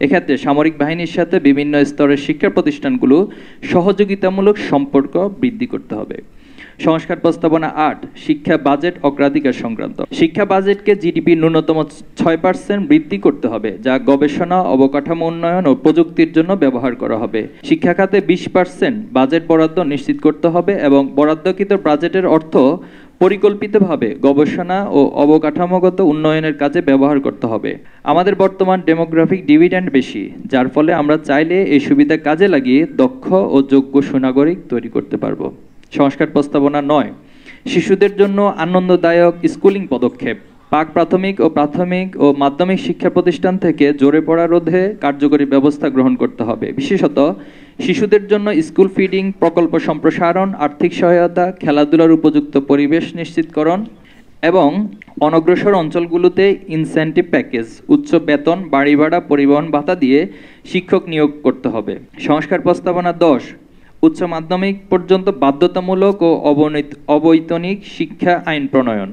এক্ষেত্রে সামরিক বাহিনীর সাথে বিভিন্ন স্তরের শিক্ষা প্রতিষ্ঠানগুলো সহযোগিতামূলক সম্পর্ক বৃদ্ধি করতে হবে। সংস্কার প্রস্তাবনা 8, শিক্ষা বাজেট অগ্রাধিকার সংক্রান্ত। শিক্ষা বাজেটকে জিডিপি ন্যূনতম 6% বৃদ্ধি করতে হবে, যা গবেষণা, অবকাঠামো উন্নয়ন ও প্রযুক্তির জন্য ব্যবহার করা হবে। শিক্ষা খাতে 20% বাজেট বরাদ্দ নিশ্চিত করতে হবে এবং বরাদ্দকৃত বাজেটের অর্থ পরিকল্পিতভাবে গবেষণা ও অবকাঠামোগত উন্নয়নের কাজে ব্যবহার করতে হবে। আমাদের বর্তমান ডেমোগ্রাফিক ডিভিডেন্ড বেশি, যার ফলে আমরা চাইলে এই সুবিধা কাজে লাগিয়ে দক্ষ ও যোগ্য সুনাগরিক তৈরি করতে পারবো। সংস্কার প্রস্তাবনা 9, শিশুদের জন্য আনন্দদায়ক স্কুলিং পদক্ষেপ। প্রাথমিক ও মাধ্যমিক শিক্ষা প্রতিষ্ঠান থেকে ঝরে পড়া রোধে কার্যকরী ব্যবস্থা গ্রহণ করতে হবে। বিশেষত শিশুদের জন্য স্কুল ফিডিং প্রকল্প সম্প্রসারণ, আর্থিক সহায়তা, খেলাধুলার উপযুক্ত পরিবেশ নিশ্চিতকরণ এবং অনগ্রসর অঞ্চলগুলোতে ইনসেন্টিভ প্যাকেজ, উচ্চ বেতন, বাড়ি ভাড়া, পরিবহন ভাতা দিয়ে শিক্ষক নিয়োগ করতে হবে। সংস্কার প্রস্তাবনা 10, উচ্চ মাধ্যমিক পর্যন্ত বাধ্যতামূলক ও অবৈতনিক শিক্ষা আইন প্রণয়ন।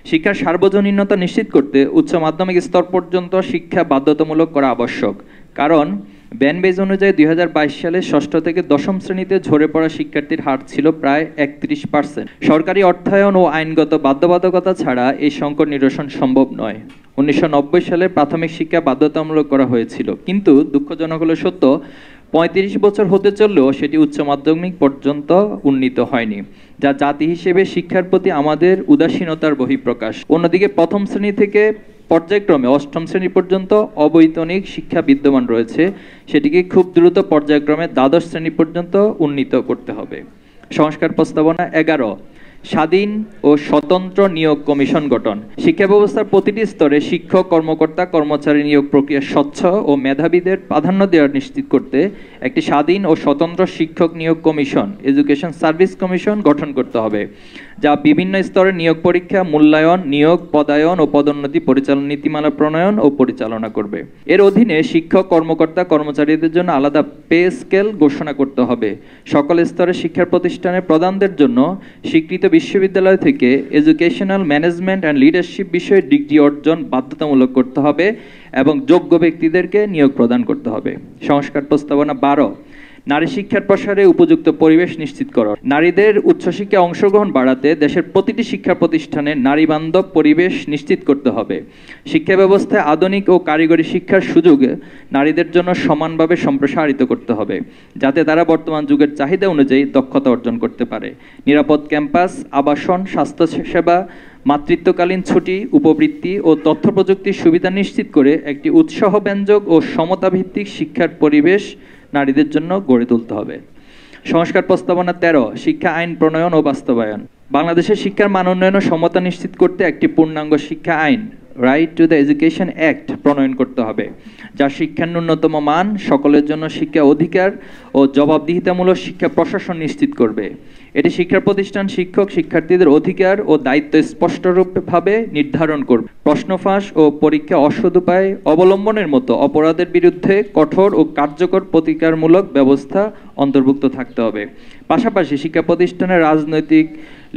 শিক্ষার সার্বজনীনতা নিশ্চিত করতে উচ্চ মাধ্যমিক স্তর পর্যন্ত শিক্ষা বাধ্যতামূলক করা আবশ্যক। কারণ ব্যানবেজ অনুযায়ী 2022 সালে 6ষ্ঠ থেকে 10ম শ্রেণীতে ঝরে পড়া শিক্ষার্থীর হার ছিল প্রায় 31%। সরকারি অর্থায়ন ও আইনগত বাধ্যবাধকতা ছাড়া এই সংকট নিরসন সম্ভব নয়। 1990 সালে প্রাথমিক শিক্ষা বাধ্যতামূলক করা হয়েছিল, কিন্তু দুঃখজনক হলো সত্য 35 বছর হতে চললেও সেটি উচ্চ মাধ্যমিক পর্যন্ত উন্নীত হয়নি, যা জাতি হিসেবে শিক্ষার প্রতি আমাদের উদাসীনতার বহিঃপ্রকাশ। অন্যদিকে প্রথম শ্রেণী থেকে পর্যায়ক্রমে 8ম শ্রেণী পর্যন্ত অবৈতনিক শিক্ষা বিদ্যমান রয়েছে, সেটিকে খুব দ্রুত পর্যায়ক্রমে দ্বাদশ শ্রেণী পর্যন্ত উন্নীত করতে হবে। সংস্কার প্রস্তাবনা 11, স্বাধীন ও স্বতন্ত্র নিয়োগ কমিশন গঠন। শিক্ষা ব্যবস্থার প্রতিটি স্তরে শিক্ষক, কর্মকর্তা, কর্মচারী নিয়োগ প্রক্রিয়া স্বচ্ছ ও মেধাবীদের প্রাধান্য দেওয়া নিশ্চিত করতে একটি স্বাধীন ও স্বতন্ত্র শিক্ষক নিয়োগ কমিশন, এডুকেশন সার্ভিস কমিশন গঠন করতে হবে, যা বিভিন্ন স্তরে নিয়োগ পরীক্ষা, মূল্যায়ন, নিয়োগ, পদায়ন ও পদোন্নতি পরিচালনা নীতিমালা প্রণয়ন ও পরিচালনা করবে। এর অধীনে শিক্ষক, কর্মকর্তা, কর্মচারীদের জন্য আলাদা পে স্কেল ঘোষণা করতে হবে। সকল স্তরে শিক্ষা প্রতিষ্ঠানের প্রধানদের জন্য স্বীকৃত বিশ্ববিদ্যালয় থেকে এডুকেশনাল ম্যানেজমেন্ট অ্যান্ড লিডারশিপ বিষয়ে ডিগ্রি অর্জন বাধ্যতামূলক করতে হবে এবং যোগ্য ব্যক্তিদেরকে নিয়োগ প্রদান করতে হবে। সংস্কার প্রস্তাবনা 12, নারী শিক্ষার প্রসারে উপযুক্ত পরিবেশ নিশ্চিতকরণ। নারীদের উচ্চশিক্ষায় অংশগ্রহণ বাড়াতে দেশের প্রতিটি শিক্ষা প্রতিষ্ঠানে নারী বান্ধব পরিবেশ নিশ্চিত করতে হবে। শিক্ষা ব্যবস্থায় আধুনিক ও কারিগরি শিক্ষার সুযোগ নারীদের জন্য সমানভাবে সম্প্রসারিত করতে হবে, যাতে তারা বর্তমান যুগের চাহিদা অনুযায়ী দক্ষতা অর্জন করতে পারে। নিরাপদ ক্যাম্পাস, আবাসন, স্বাস্থ্যসেবা, মাতৃত্বকালীন ছুটি, উপবৃত্তি ও তথ্য প্রযুক্তির সুবিধা নিশ্চিত করে একটি উৎসাহব্যঞ্জক ও সমতাভিত্তিক শিক্ষার পরিবেশ নারীদের জন্য গড়ে তুলতে হবে। সংস্কার প্রস্তাবনা 13, শিক্ষা আইন প্রণয়ন ও বাস্তবায়ন। বাংলাদেশের শিক্ষার মান উন্নয়ন ও সমতা নিশ্চিত করতে একটি পূর্ণাঙ্গ শিক্ষা আইন, right to the education act প্রণয়ন করতে হবে, যা শিক্ষার ন্যূনতম মান, সকলের জন্য শিক্ষা অধিকার ও জবাবদিহিতামূলক শিক্ষা প্রশাসন নিশ্চিত করবে। এটি শিক্ষা প্রতিষ্ঠান, শিক্ষক, শিক্ষার্থীদের অধিকার ও দায়িত্ব স্পষ্টরূপভাবে নির্ধারণ করবে। প্রশ্ন ফাঁস ও পরীক্ষা অসদুপায় অবলম্বনের মতো অপরাধের বিরুদ্ধে কঠোর ও কার্যকর প্রতিকারমূলক ব্যবস্থা অন্তর্ভুক্ত থাকতে হবে। পাশাপাশি শিক্ষা প্রতিষ্ঠানের রাজনৈতিক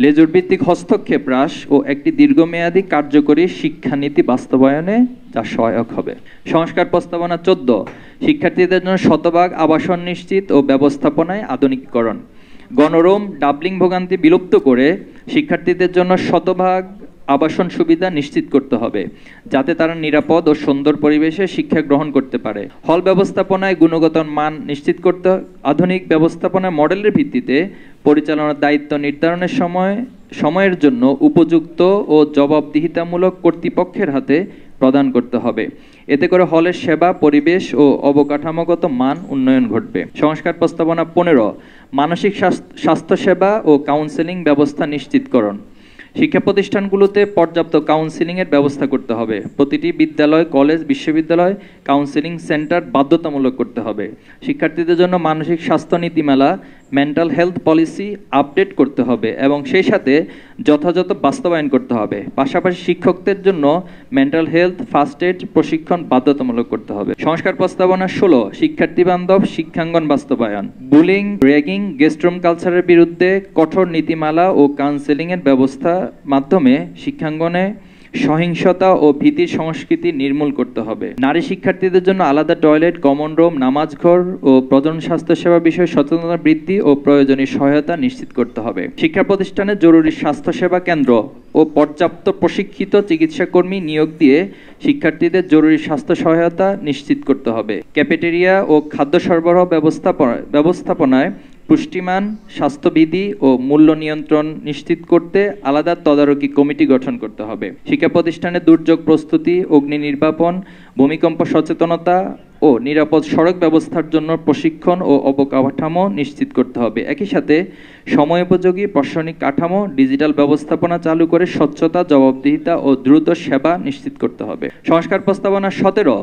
লেজুরভিত্তিক হস্তক্ষেপ হ্রাস ও একটি দীর্ঘমেয়াদী কার্যকরী শিক্ষানীতি বাস্তবায়নে যা সহায়ক হবে। সংস্কার প্রস্তাবনা 14, শিক্ষার্থীদের জন্য শতভাগ আবাসন নিশ্চিত ও ব্যবস্থাপনায় আধুনিকীকরণ। গণরুম, ডাবলিং ভোগান্তি বিলুপ্ত করে শিক্ষার্থীদের জন্য শতভাগ আবাসন সুবিধা নিশ্চিত করতে হবে, যাতে তারা নিরাপদ ও সুন্দর পরিবেশে শিক্ষা গ্রহণ করতে পারে। হল ব্যবস্থাপনায় গুণগত মান নিশ্চিত করতে আধুনিক ব্যবস্থাপনা মডেলের ভিত্তিতে পরিচালনার দায়িত্ব নির্ধারণের সময়ের জন্য উপযুক্ত ও জবাবদিহিতামূলক কর্তৃপক্ষের হাতে প্রদান করতে হবে। এতে করে হলের সেবা, পরিবেশ ও অবকাঠামোগত মান উন্নয়ন ঘটবে। সংস্কার প্রস্তাবনা 15, মানসিক স্বাস্থ্যসেবা ও কাউন্সেলিং ব্যবস্থা নিশ্চিতকরণ। শিক্ষা প্রতিষ্ঠানগুলোতে পর্যাপ্ত কাউন্সেলিংয়ের ব্যবস্থা করতে হবে। প্রতিটি বিদ্যালয়, কলেজ, বিশ্ববিদ্যালয় কাউন্সেলিং সেন্টার বাধ্যতামূলক করতে হবে। শিক্ষার্থীদের জন্য মানসিক স্বাস্থ্য নীতিমালা, মেন্টাল হেলথ পলিসি আপডেট করতে হবে এবং সেই সাথে যথাযথ বাস্তবায়ন করতে হবে। পাশাপাশি শিক্ষকদের জন্য মেন্টাল হেলথ ফার্স্ট এড প্রশিক্ষণ বাধ্যতামূলক করতে হবে। সংস্কার প্রস্তাবনা 16, শিক্ষার্থী বান্ধব শিক্ষাঙ্গন বাস্তবায়ন। বুলিং, র্যাগিং, গেস্টরুম কালচারের বিরুদ্ধে কঠোর নীতিমালা ও কাউন্সেলিংয়ের ব্যবস্থা মাধ্যমে শিক্ষাঙ্গনে সহিংসতা ও ভীতির সংস্কৃতি নির্মূল করতে হবে। নারী শিক্ষার্থীদের জন্য আলাদা টয়লেট, কমন রুম, নামাজঘর ও প্রজন স্বাস্থ্যসেবা বিষয়ে সচেতনতা বৃদ্ধি ও প্রয়োজনীয় সহায়তা নিশ্চিত করতে হবে। শিক্ষা প্রতিষ্ঠানে জরুরি স্বাস্থ্যসেবা কেন্দ্র ও পর্যাপ্ত প্রশিক্ষিত চিকিৎসাকর্মী নিয়োগ দিয়ে শিক্ষার্থীদের জরুরি স্বাস্থ্য সহায়তা নিশ্চিত করতে হবে। ক্যাফেটেরিয়া ও খাদ্য সরবরাহ ব্যবস্থাপনায় পুষ্টিমান, স্বাস্থ্যবিধি ও মূল্য নিয়ন্ত্রণ নিশ্চিত করতে আলাদা তদারকি কমিটি গঠন করতে হবে। শিক্ষা প্রতিষ্ঠানে দুর্যোগ প্রস্তুতি, অগ্নি নির্বাপন, ভূমিকম্প সচেতনতা ও নিরাপদ সড়ক ব্যবস্থার জন্য প্রশিক্ষণ ও অবকাঠামো নিশ্চিত করতে হবে। একই সাথে সময়োপযোগী প্রশাসনিক কাঠামো, ডিজিটাল ব্যবস্থাপনা চালু করে স্বচ্ছতা, জবাবদিহিতা ও দ্রুত সেবা নিশ্চিত করতে হবে। সংস্কার প্রস্তাবনা 17,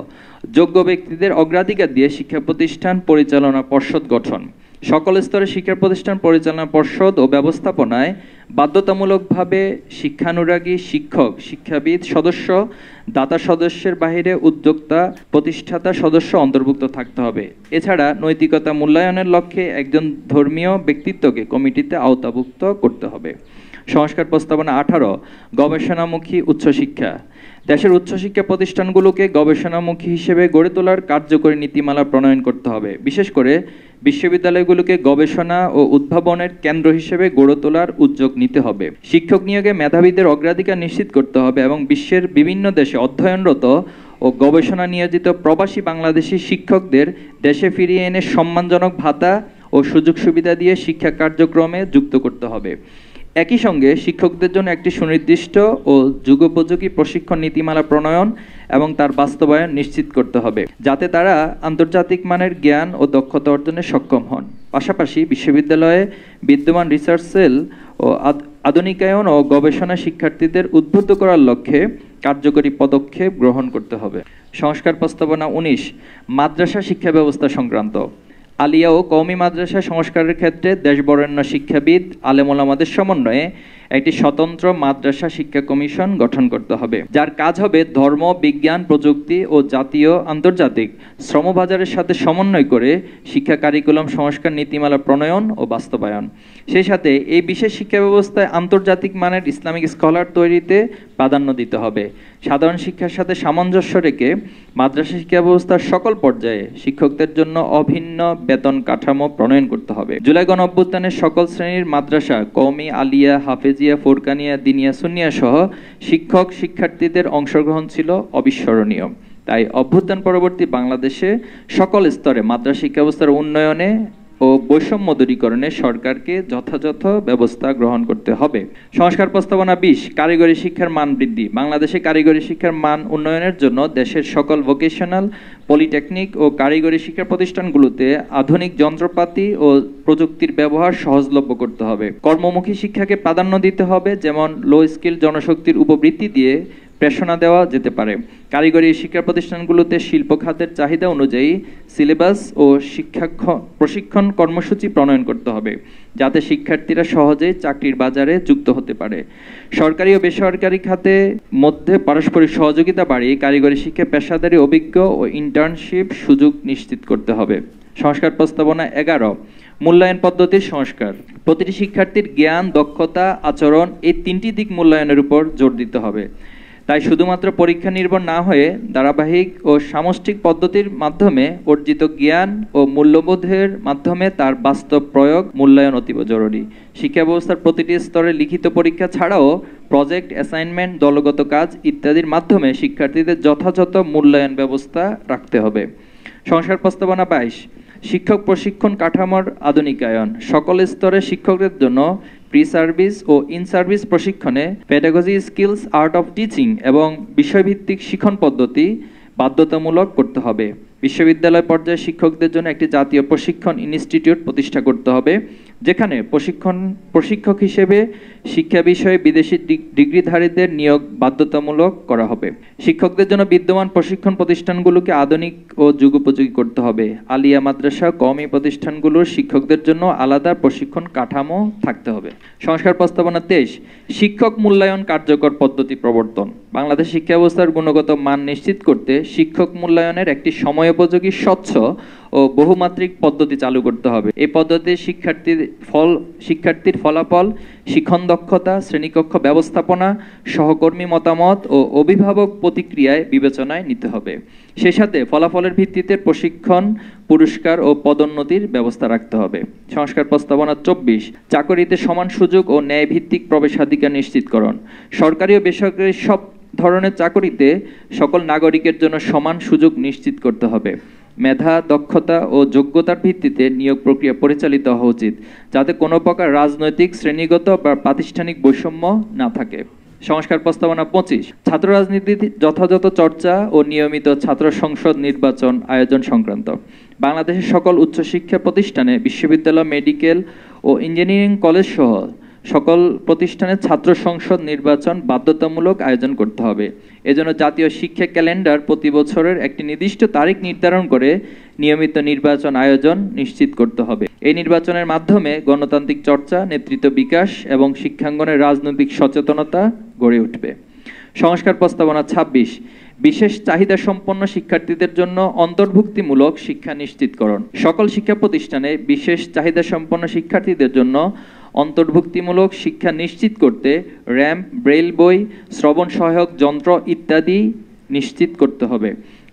যোগ্য ব্যক্তিদের অগ্রাধিকার দিয়ে শিক্ষা প্রতিষ্ঠান পরিচালনা পর্ষদ গঠন। সকল স্তরে শিক্ষা প্রতিষ্ঠান পরিচালনা পর্ষদ ও ব্যবস্থাপনায় বাধ্যতামূলকভাবে শিক্ষানুরাগী শিক্ষক, শিক্ষাবিদ সদস্য, দাতা সদস্যের বাইরে উদ্যোক্তা, প্রতিষ্ঠাতা সদস্য অন্তর্ভুক্ত থাকতে হবে। এছাড়া নৈতিকতা মূল্যায়নের লক্ষ্যে একজন ধর্মীয় ব্যক্তিত্বকে কমিটিতে আওতাভুক্ত করতে হবে। সংস্কার প্রস্তাবনা 18, গবেষণামুখী উচ্চশিক্ষা। দেশের উচ্চশিক্ষা প্রতিষ্ঠানগুলোকে গবেষণামুখী হিসেবে গড়ে তোলার কার্যকরী নীতিমালা প্রণয়ন করতে হবে। বিশেষ করে বিশ্ববিদ্যালয়গুলোকে গবেষণা ও উদ্ভাবনের কেন্দ্র হিসেবে গড়ে তোলার উদ্যোগ নিতে হবে। শিক্ষক নিয়োগে মেধাবীদের অগ্রাধিকার নিশ্চিত করতে হবে এবং বিশ্বের বিভিন্ন দেশে অধ্যয়নরত ও গবেষণা নিয়োজিত প্রবাসী বাংলাদেশি শিক্ষকদের দেশে ফিরিয়ে এনে সম্মানজনক ভাতা ও সুযোগ সুবিধা দিয়ে শিক্ষা কার্যক্রমে যুক্ত করতে হবে। একই সঙ্গে শিক্ষকদের জন্য একটি সুনির্দিষ্ট ও যুগোপযোগী প্রশিক্ষণ নীতিমালা প্রণয়ন এবং তার বাস্তবায়ন নিশ্চিত করতে হবে, যাতে তারা আন্তর্জাতিক মানের জ্ঞান ও দক্ষতা অর্জনে সক্ষম হন। পাশাপাশি বিশ্ববিদ্যালয়ে বিদ্যমান রিসার্চ সেল ও আধুনিকায়ন ও গবেষণা শিক্ষার্থীদের উদ্বুদ্ধ করার লক্ষ্যে কার্যকরী পদক্ষেপ গ্রহণ করতে হবে। সংস্কার প্রস্তাবনা 19, মাদ্রাসা শিক্ষা ব্যবস্থা সংক্রান্ত। আলিয়া ও কওমি মাদ্রাসা সংস্কারের ক্ষেত্রে দেশবরেণ্য শিক্ষাবিদ, আলেম ওলামাদের সমন্বয়ে একটি স্বতন্ত্র মাদ্রাসা শিক্ষা কমিশন গঠন করতে হবে, যার কাজ হবে ধর্ম, বিজ্ঞান, প্রযুক্তি ও জাতীয় আন্তর্জাতিক শ্রমবাজারের সাথে সমন্বয় করে শিক্ষা কারিকুলাম সংস্কার নীতিমালা প্রণয়ন ও বাস্তবায়ন। সেই সাথে এই বিশেষ শিক্ষা ব্যবস্থায় আন্তর্জাতিক মানের ইসলামিক স্কলার তৈরিতে প্রাধান্য দিতে হবে। সাধারণ শিক্ষার সাথে সামঞ্জস্য রেখে মাদ্রাসা শিক্ষা ব্যবস্থার সকল পর্যায়ে শিক্ষকদের জন্য অভিন্ন বেতন কাঠামো প্রণয়ন করতে হবে। জুলাই গণঅভ্যুত্থানের সকল শ্রেণীর মাদ্রাসা, কওমি, আলিয়া, হাফেজিয়া, ফুরকানিয়া, দিনিয়া, সুন্নিয়া সহ শিক্ষক শিক্ষার্থীদের অংশগ্রহণ ছিল অবিস্মরণীয়। তাই অভ্যুত্থান পরবর্তী বাংলাদেশে সকল স্তরে মাদ্রাসা শিক্ষা ব্যবস্থার উন্নয়নে ও বৈষম্য দূরীকরণে সরকারকে যথাযথ ব্যবস্থা গ্রহণ করতে হবে। সংস্কার প্রস্তাবনা 20, কারিগরি শিক্ষার মান বৃদ্ধি। বাংলাদেশে কারিগরি শিক্ষার মান উন্নয়নের জন্য দেশের সকল ভোকেশনাল, পলিটেকনিক ও কারিগরি শিক্ষা প্রতিষ্ঠানগুলোতে আধুনিক যন্ত্রপাতি ও প্রযুক্তির ব্যবহার সহজলভ্য করতে হবে। কর্মমুখী শিক্ষাকে প্রাধান্য দিতে হবে, যেমন লো স্কিল জনশক্তির উপবৃত্তি দিয়ে প্রেরণা দেওয়া যেতে পারে। কারিগরি শিক্ষা প্রতিষ্ঠানগুলোতে শিল্প খাতের চাহিদা অনুযায়ী সিলেবাস ও প্রশিক্ষণ কর্মসূচি প্রণয়ন করতে হবে, যাতে শিক্ষার্থীরা সহজেই চাকরির বাজারে যুক্ত হতে পারে। সরকারি ও বেসরকারি খাতে মধ্যে পারস্পরিক সহযোগিতা বাড়িয়ে কারিগরি শিক্ষা পেশাদারী অভিজ্ঞ ও ইন্টার্নশিপ সুযোগ নিশ্চিত করতে হবে। সংস্কার প্রস্তাবনা 11, মূল্যায়ন পদ্ধতির সংস্কার। প্রতিটি শিক্ষার্থীর জ্ঞান, দক্ষতা, আচরণ এই 3টি দিক মূল্যায়নের উপর জোর দিতে হবে। তাই শুধুমাত্র পরীক্ষা নির্ভর না হয়ে ধারাবাহিক ও সামষ্টিক পদ্ধতির মাধ্যমে অর্জিত জ্ঞান ও মূল্যবোধের মাধ্যমে তার বাস্তব প্রয়োগ মূল্যায়ন অতীব জরুরি। শিক্ষা ব্যবস্থার প্রতিটি স্তরে লিখিত পরীক্ষা ছাড়াও প্রজেক্ট, অ্যাসাইনমেন্ট, দলগত কাজ ইত্যাদির মাধ্যমে শিক্ষার্থীদের যথাযথ মূল্যায়ন ব্যবস্থা রাখতে হবে। সংস্কার প্রস্তাবনা 22, শিক্ষক প্রশিক্ষণ কাঠামোর আধুনিকায়ন। সকল স্তরে শিক্ষকদের জন্য প্রি সার্ভিস ও ইন সার্ভিস প্রশিক্ষণে pedagogy skills, art of teaching এবং বিষয়ভিত্তিক শিক্ষণ পদ্ধতি বাধ্যতামূলক করতে হবে। বিশ্ববিদ্যালয় পর্যায়ে শিক্ষকদের জন্য একটি জাতীয় প্রশিক্ষণ ইনস্টিটিউট প্রতিষ্ঠা করতে হবে, যেখানে প্রশিক্ষক হিসেবে শিক্ষা বিষয়ে বিদেশি ডিগ্রিধারীদের নিয়োগ বাধ্যতামূলক করা হবে। শিক্ষকদের জন্য বিদ্যমান প্রশিক্ষণ প্রতিষ্ঠানগুলোকে আধুনিক ও যুগোপযোগী করতে হবে। আলিয়া, মাদ্রাসা, কওমি প্রতিষ্ঠানগুলোর শিক্ষকদের জন্য আলাদা প্রশিক্ষণ কাঠামো থাকতে হবে। সংস্কার প্রস্তাবনা 23, শিক্ষক মূল্যায়ন কার্যকর পদ্ধতি প্রবর্তন। বাংলাদেশ শিক্ষা ব্যবস্থার গুণগত মান নিশ্চিত করতে শিক্ষক মূল্যায়নের একটি সময়োপযোগী, স্বচ্ছ ও বহুমাত্রিক পদ্ধতি চালু করতে হবে। এই পদ্ধতি শিক্ষার্থীর ফলাফল, শিক্ষণ দক্ষতা, শ্রেণীকক্ষ ব্যবস্থাপনা, সহকর্মী মতামত ও অভিভাবক প্রতিক্রিয়ায় বিবেচনায় নিতে হবে। সেই সাথে ফলাফলের ভিত্তিতে প্রশিক্ষণ, পুরস্কার ও পদোন্নতির ব্যবস্থা রাখতে হবে। সংস্কার প্রস্তাবনা 24, চাকরিতে সমান সুযোগ ও ন্যায়ভিত্তিক প্রবেশাধিকার নিশ্চিতকরণ। সরকারি ও বেসরকারি সব ধরনের চাকরিতে সকল নাগরিকের জন্য সমান সুযোগ নিশ্চিত করতে হবে। মেধা, দক্ষতা ও যোগ্যতার ভিত্তিতে নিয়োগ প্রক্রিয়া পরিচালিত হওয়া উচিত, যাতে কোনো প্রকার রাজনৈতিক, শ্রেণীগত বা প্রাতিষ্ঠানিক বৈষম্য না থাকে। সংস্কার প্রস্তাবনা 25, ছাত্র রাজনীতির যথাযথ চর্চা ও নিয়মিত ছাত্র সংসদ নির্বাচন আয়োজন সংক্রান্ত। বাংলাদেশের সকল উচ্চশিক্ষা প্রতিষ্ঠানে, বিশ্ববিদ্যালয়, মেডিকেল ও ইঞ্জিনিয়ারিং কলেজ সহ সকল প্রতিষ্ঠানে ছাত্র সংসদ নির্বাচন বাধ্যতামূলক আয়োজন করতে হবে। এজন্য জাতীয় শিক্ষা ক্যালেন্ডার প্রতি বছরের একটি নির্দিষ্ট তারিখ নির্ধারণ করে নিয়মিত নির্বাচন আয়োজন নিশ্চিত করতে হবে। এই নির্বাচনের মাধ্যমে গণতান্ত্রিক চর্চা, নেতৃত্ব বিকাশ এবং শিক্ষাঙ্গনের রাজনৈতিক সচেতনতা গড়ে উঠবে। সংস্কার প্রস্তাবনা 26, বিশেষ চাহিদা সম্পন্ন শিক্ষার্থীদের জন্য অন্তর্ভুক্তিমূলক শিক্ষা নিশ্চিতকরণ। সকল শিক্ষা প্রতিষ্ঠানে বিশেষ চাহিদা সম্পন্ন শিক্ষার্থীদের জন্য অন্তর্ভুক্তিমূলক শিক্ষা নিশ্চিত করতে র্যাম্প, ব্রেইল বই, শ্রবণ সহায়ক যন্ত্র ইত্যাদি নিশ্চিত করতে হবে।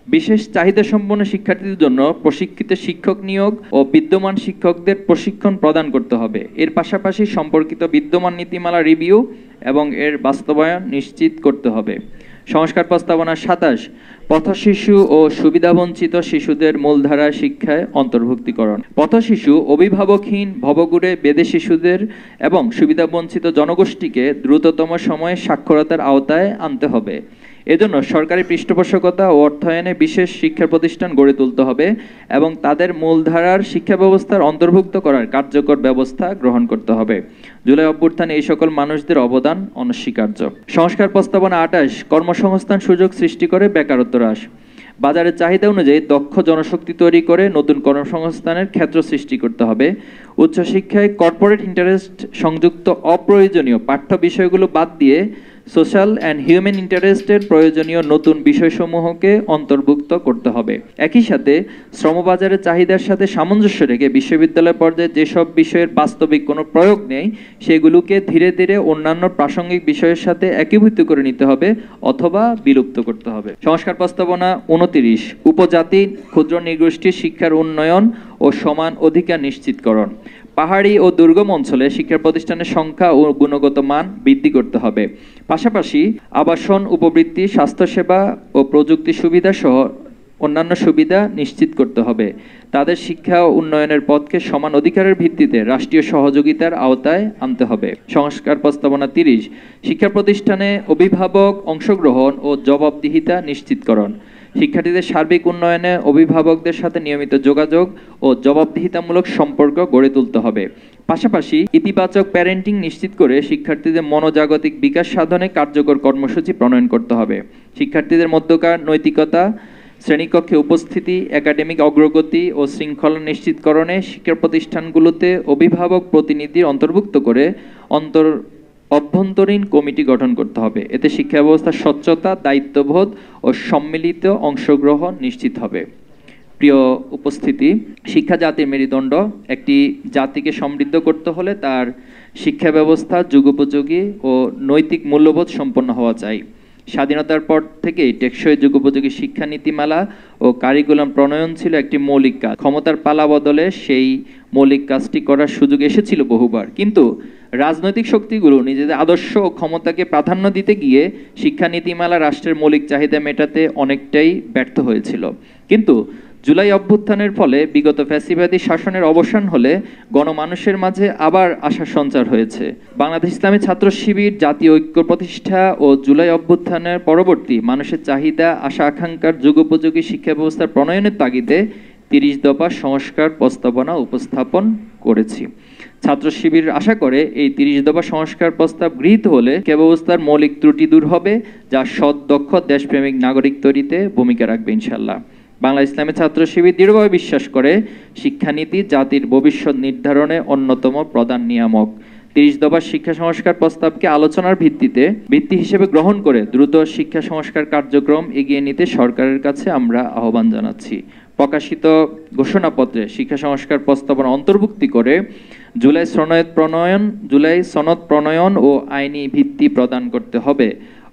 বিশেষ চাহিদা সম্পন্ন শিক্ষার্থীদের জন্য প্রশিক্ষিত শিক্ষক নিয়োগ ও বিদ্যমান শিক্ষকদের প্রশিক্ষণ প্রদান করতে হবে। এর পাশাপাশি সম্পর্কিত বিদ্যমান নীতিমালা রিভিউ এবং এর বাস্তবায়ন নিশ্চিত করতে হবে। সংস্কার প্রস্তাবনা 27, পথশিশু ও সুবিধাবঞ্চিত শিশুদের মূলধারা শিক্ষায় অন্তর্ভুক্তিকরণ। পথশিশু, অভিভাবকহীন, ভবঘুরে বেদে শিশুদের এবং সুবিধাবঞ্চিত জনগোষ্ঠীকে দ্রুততম সময়ে সাক্ষরতার আওতায় আনতে হবে। এজন্য সরকারি পৃষ্ঠপোষকতা ও অর্থায়নে বিশেষ শিক্ষা প্রতিষ্ঠান গড়ে তুলতে হবে এবং তাদের মূলধারার শিক্ষা ব্যবস্থার অন্তর্ভুক্ত করার কার্যকর ব্যবস্থা গ্রহণ করতে হবে। জুলাই অভ্যুত্থানে এই সকল মানুষদের অবদান অনস্বীকার্য। সংস্কার প্রস্তাবনা 28, কর্মসংস্থান সুযোগ সৃষ্টি করে বেকারত্ব হ্রাস। বাজারের চাহিদা অনুযায়ী দক্ষ জনশক্তি তৈরি করে নতুন কর্মসংস্থানের ক্ষেত্র সৃষ্টি করতে হবে। উচ্চশিক্ষায় কর্পোরেট ইন্টারেস্ট সংযুক্ত অপ্রয়োজনীয় পাঠ্য বিষয়গুলো বাদ দিয়ে সোশ্যাল অ্যান্ড হিউম্যান ইন্টারেস্টের প্রয়োজনীয় নতুন বিষয়সমূহকে অন্তর্ভুক্ত করতে হবে। একই সাথে শ্রমবাজারের চাহিদার সাথে সামঞ্জস্য রেখে বিশ্ববিদ্যালয় পর্যায়ে যেসব বিষয়ের বাস্তবিক কোনো প্রয়োগ নেই সেগুলোকে ধীরে ধীরে অন্যান্য প্রাসঙ্গিক বিষয়ের সাথে একীভূত করে নিতে হবে অথবা বিলুপ্ত করতে হবে। সংস্কার প্রস্তাবনা 29, উপজাতি ক্ষুদ্র নৃগোষ্ঠীর শিক্ষার উন্নয়ন ও সমান অধিকার নিশ্চিতকরণ। পাহাড়ি ও দুর্গম অঞ্চলে শিক্ষা প্রতিষ্ঠানের সংখ্যা ও গুণগত মান বৃদ্ধি করতে হবে। পাশাপাশি আবাসন, উপবৃত্তি, স্বাস্থ্যসেবা ও প্রযুক্তি সুবিধা সহ অন্যান্য সুবিধা নিশ্চিত করতে হবে। তাদের শিক্ষা ও উন্নয়নের পথকে সমান অধিকারের ভিত্তিতে রাষ্ট্রীয় সহযোগিতার আওতায় আনতে হবে। সংস্কার প্রস্তাবনা 30, শিক্ষা প্রতিষ্ঠানে অভিভাবক অংশগ্রহণ ও জবাবদিহিতা নিশ্চিতকরণ। শিক্ষার্থীদের সার্বিক উন্নয়নে অভিভাবকদের সাথে নিয়মিত যোগাযোগ ও জবাবদিহিতামূলক সম্পর্ক গড়ে তুলতে হবে। পাশাপাশি ইতিবাচক প্যারেন্টিং নিশ্চিত করে শিক্ষার্থীদের মনোজাগতিক বিকাশ সাধনে কার্যকর কর্মসূচি প্রণয়ন করতে হবে। শিক্ষার্থীদের মধ্যকার নৈতিকতা, শ্রেণীকক্ষে উপস্থিতি, একাডেমিক অগ্রগতি ও শৃঙ্খলা নিশ্চিতকরণে শিক্ষা প্রতিষ্ঠানগুলোতে অভিভাবক প্রতিনিধির অন্তর্ভুক্ত করে অভ্যন্তরীণ কমিটি গঠন করতে হবে। এতে শিক্ষা ব্যবস্থার স্বচ্ছতা, দায়িত্ববোধ ও সম্মিলিত অংশগ্রহণ নিশ্চিত হবে। প্রিয় উপস্থিতি, শিক্ষা জাতির মেরুদণ্ড। একটি জাতিকে সমৃদ্ধ করতে হলে তার শিক্ষা ব্যবস্থা যুগোপযোগী ও নৈতিক মূল্যবোধ সম্পন্ন হওয়া চাই। স্বাধীনতার পর থেকেই টেকসই যুগোপযোগী শিক্ষা নীতিমালা ও কারিকুলাম প্রণয়ন ছিল একটি মৌলিক কাজ। ক্ষমতার পালা বদলে সেই মৌলিক কাজটি করার সুযোগ এসেছিল বহুবার, কিন্তু রাজনৈতিক শক্তিগুলো নিজেদের আদর্শ ও ক্ষমতাকে প্রাধান্য দিতে গিয়ে শিক্ষা নীতিমালা রাষ্ট্রের মৌলিক চাহিদা মেটাতে অনেকটাই ব্যর্থ হয়েছিল। কিন্তু জুলাই অভ্যুত্থানের ফলে বিগত ফ্যাসিবাদী শাসনের অবসান হলে গণমানুষের মাঝে আবার আশার সঞ্চার হয়েছে। বাংলাদেশ ইসলামী ছাত্র শিবির জাতীয় ঐক্য প্রতিষ্ঠা ও জুলাই অভ্যুত্থানের পরবর্তী মানুষের চাহিদা, আশা আকাঙ্ক্ষার যুগোপযোগী শিক্ষা ব্যবস্থার প্রণয়নের তাগিদে 30 দফা সংস্কার প্রস্তাবনা উপস্থাপন করেছি। ছাত্র শিবির আশা করে এই 30 দফা সংস্কার প্রস্তাব গৃহীত হলে শিক্ষা ব্যবস্থার মৌলিক ত্রুটি দূর হবে, যা সৎ, দক্ষ, দেশপ্রেমিক নাগরিক তৈরিতে ভূমিকা রাখবে ইনশাআল্লাহ। বাংলা ইসলামী ছাত্র শিবির দৃঢ়ভাবে বিশ্বাস করে শিক্ষানীতি জাতির ভবিষ্যৎ নির্ধারণে অন্যতম প্রধান নিয়ামক। 30 দফা শিক্ষা সংস্কার প্রস্তাবকে আলোচনার ভিত্তি হিসেবে গ্রহণ করে দ্রুত শিক্ষা সংস্কার কার্যক্রম এগিয়ে নিতে সরকারের কাছে আমরা আহ্বান জানাচ্ছি। প্রকাশিত ঘোষণাপত্রে শিক্ষা সংস্কার প্রস্তাবনা অন্তর্ভুক্তি করে জুলাই সনদ প্রণয়ন ও আইনি ভিত্তি প্রদান করতে হবে।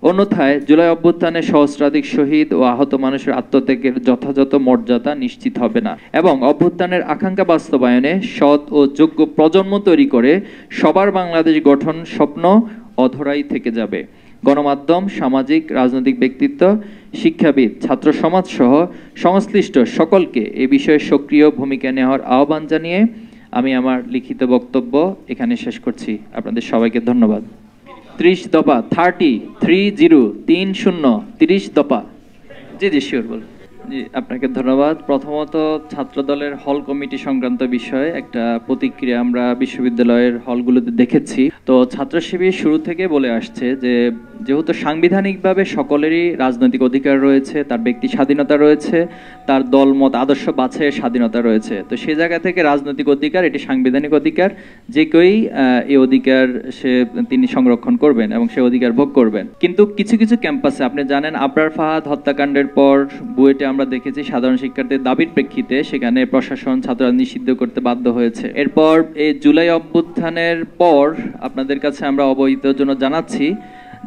অন্যথায় জুলাই অভ্যুত্থানে সহস্রাধিক শহীদ ও আহত মানুষের আত্মত্যাগের যথাযথ মর্যাদা নিশ্চিত হবে না এবং অভ্যুত্থানের আকাঙ্ক্ষা বাস্তবায়নে সৎ ও যোগ্য প্রজন্ম তৈরি করে সবার বাংলাদেশ গঠন স্বপ্ন অধরাই থেকে যাবে। গণমাধ্যম, সামাজিক রাজনৈতিক ব্যক্তিত্ব, শিক্ষাবিদ, ছাত্র সমাজ সহ সংশ্লিষ্ট সকলকে এ বিষয়ে সক্রিয় ভূমিকা নেওয়ার আহ্বান জানিয়ে আমি আমার লিখিত বক্তব্য এখানে শেষ করছি। আপনাদের সবাইকে ধন্যবাদ। 30 দফা 30 দফা। জি শিওর বল। জি, আপনাকে ধন্যবাদ। প্রথমত ছাত্র দলের হল কমিটি সংক্রান্ত বিষয়ে একটা প্রতিক্রিয়া আমরা বিশ্ববিদ্যালয়ের হলগুলোতে দেখেছি। তো ছাত্র শিবির শুরু থেকে বলে আসছে যে যেহেতু সাংবিধানিকভাবে সকলেরই রাজনৈতিক অধিকার রয়েছে, তার ব্যক্তি স্বাধীনতা রয়েছে, তার দলমত আদর্শ বাছাইয়ের স্বাধীনতা রয়েছে, তো সে জায়গা থেকে রাজনৈতিক অধিকার এটি সাংবিধানিক অধিকার, যে কেউই এই অধিকার তিনি সংরক্ষণ করবেন এবং সে অধিকার ভোগ করবেন। কিন্তু কিছু কিছু ক্যাম্পাসে আপনি জানেন আবরার ফাহাদ হত্যাকাণ্ডের পর বুয়েটে আমরা দেখেছি সাধারণ শিক্ষার্থীদের দাবির প্রেক্ষিতে সেখানে প্রশাসন ছাত্ররা নিষিদ্ধ করতে বাধ্য হয়েছে। এরপর এই জুলাই অভ্যুত্থানের পর আপনাদের কাছে আমরা অবহিতের জন্য জানাচ্ছি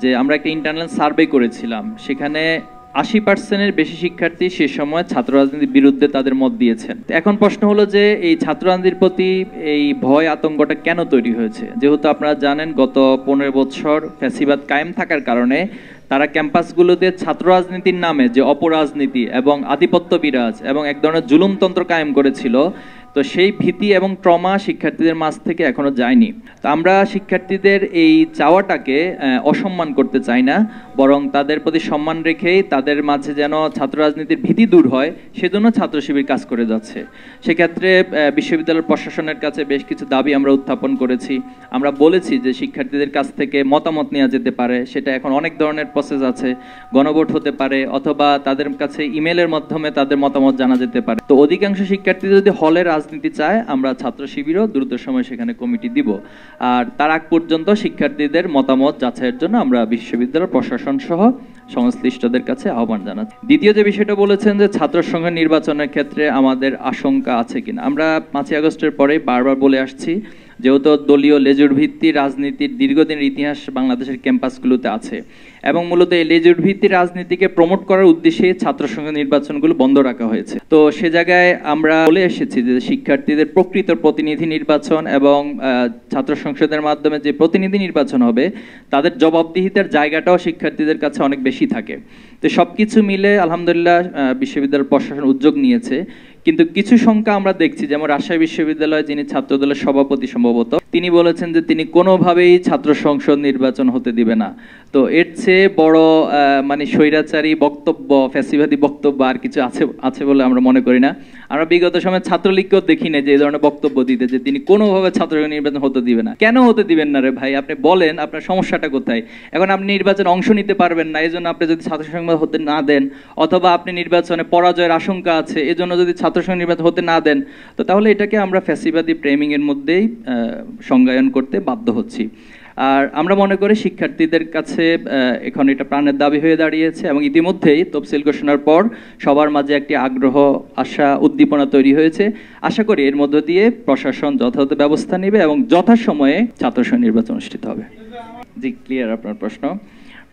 যে আমরা একটা ইন্টারনাল সার্ভে করেছিলাম, সেখানে 80% বেশি শিক্ষার্থী সে সময় ছাত্র রাজনীতির বিরুদ্ধে তাদের মত দিয়েছেন। এখন প্রশ্ন হলো যে এই ছাত্র রাজনীতির প্রতি এই ভয় আতঙ্কটা কেন তৈরি হয়েছে? যেহেতু আপনারা জানেন গত 15 বছর ফ্যাসিবাদ কায়েম থাকার কারণে তারা ক্যাম্পাসগুলোতে ছাত্র রাজনীতির নামে যে অপরাজনীতি এবং আধিপত্য বিরাজ এবং এক ধরনের জুলুমতন্ত্র কায়েম করেছিল, তো তো সেই ভীতি এবং ট্রমা শিক্ষার্থীদের মাঝ থেকে এখনো যায়নি। তো আমরা শিক্ষার্থীদের এই চাওয়াটাকে অসম্মান করতে চাই না, বরং তাদের প্রতি সম্মান রেখেই তাদের মাঝে যেন ছাত্র রাজনীতির ভীতি দূর হয় সেজন্য ছাত্র শিবির কাজ করে যাচ্ছে। সেক্ষেত্রে বিশ্ববিদ্যালয় প্রশাসনের কাছে বেশ কিছু দাবি আমরা উত্থাপন করেছি। আমরা বলেছি যে শিক্ষার্থীদের কাছ থেকে মতামত নেওয়া যেতে পারে, সেটা এখন অনেক ধরনের প্রসেস আছে, গণভোট হতে পারে অথবা তাদের কাছে ইমেলের মাধ্যমে তাদের মতামত জানা যেতে পারে। তো অধিকাংশ শিক্ষার্থী যদি হলে রাজনীতি চায়, আমরা ছাত্র শিবিরও দ্রুত সময় সেখানে কমিটি দিব। আর তার আগ পর্যন্ত শিক্ষার্থীদের মতামত যাচাইয়ের জন্য আমরা বিশ্ববিদ্যালয় প্রশাসন সহ সংশ্লিষ্টদের কাছে আহ্বান জানাচ্ছি। দ্বিতীয় যে বিষয়টা বলেছেন যে ছাত্র সংঘ নির্বাচনের ক্ষেত্রে আমাদের আশঙ্কা আছে কিনা, আমরা 5ই আগস্টের পরে বারবার বলে আসছি, যেহেতু দলীয় লেজুর ভিত্তি রাজনীতির দীর্ঘদিনের ইতিহাস বাংলাদেশের ক্যাম্পাসগুলোতে আছে এবং মূলত এই লেজুর ভিত্তি রাজনীতিকে প্রমোট করার উদ্দেশ্যে ছাত্র সংঘ নির্বাচনগুলো বন্ধ রাখা হয়েছে। তো সে জায়গায় আমরা বলে এসেছি যে শিক্ষার্থীদের প্রকৃত প্রতিনিধি নির্বাচন এবং ছাত্র সংসদের মাধ্যমে যে প্রতিনিধি নির্বাচন হবে তাদের জবাবদিহিতার জায়গাটাও শিক্ষার্থীদের কাছে অনেক বেশি থাকে। তো সবকিছু মিলে আলহামদুলিল্লাহ বিশ্ববিদ্যালয় প্রশাসন উদ্যোগ নিয়েছে, কিন্তু কিছু সংখ্যা আমরা দেখছি, যেমন রাজশাহী বিশ্ববিদ্যালয়ে যিনি ছাত্রদলের সভাপতি সম্ভবত, তিনি বলেছেন যে তিনি কোনোভাবেই ছাত্র সংসদ নির্বাচন হতে দিবে না। তো এর চেয়ে বড় মানে স্বৈরাচারী বক্তব্য, ফ্যাসিবাদী বক্তব্য আর কিছু আছে বলে আমরা মনে করি না। আমরা বিগত সময় ছাত্রলীগকেও দেখি না যে এই ধরনের বক্তব্য দিতে, যে তিনি কোনোভাবে ছাত্র নির্বাচন হতে দিবে না। কেন হতে দিবেন না রে ভাই, আপনি বলেন আপনার সমস্যাটা কোথায়? এখন আপনি নির্বাচনে অংশ নিতে পারবেন না, এই জন্য আপনি যদি ছাত্র সংসদ হতে না দেন, অথবা আপনি নির্বাচনে পরাজয়ের আশঙ্কা আছে এজন্য যদি ছাত্র সংসদ নির্বাচন হতে না দেন, তো তাহলে এটাকে আমরা ফ্যাসিবাদী ফ্রেমিং এর মধ্যেই সংজ্ঞায়ন করতে বাধ্য হচ্ছি। আর আমরা মনে করি শিক্ষার্থীদের কাছে এখন এটা প্রাণের দাবি হয়ে দাঁড়িয়েছে এবং ইতিমধ্যেই তফসিল ঘোষণার পর সবার মাঝে একটি আগ্রহ, আশা, উদ্দীপনা তৈরি হয়েছে। আশা করি এর মধ্য দিয়ে প্রশাসন যথাযথ ব্যবস্থা নেবে এবং যথাসময়ে ছাত্র সংসদ নির্বাচন অনুষ্ঠিত হবে। জি, ক্লিয়ার আপনার প্রশ্ন।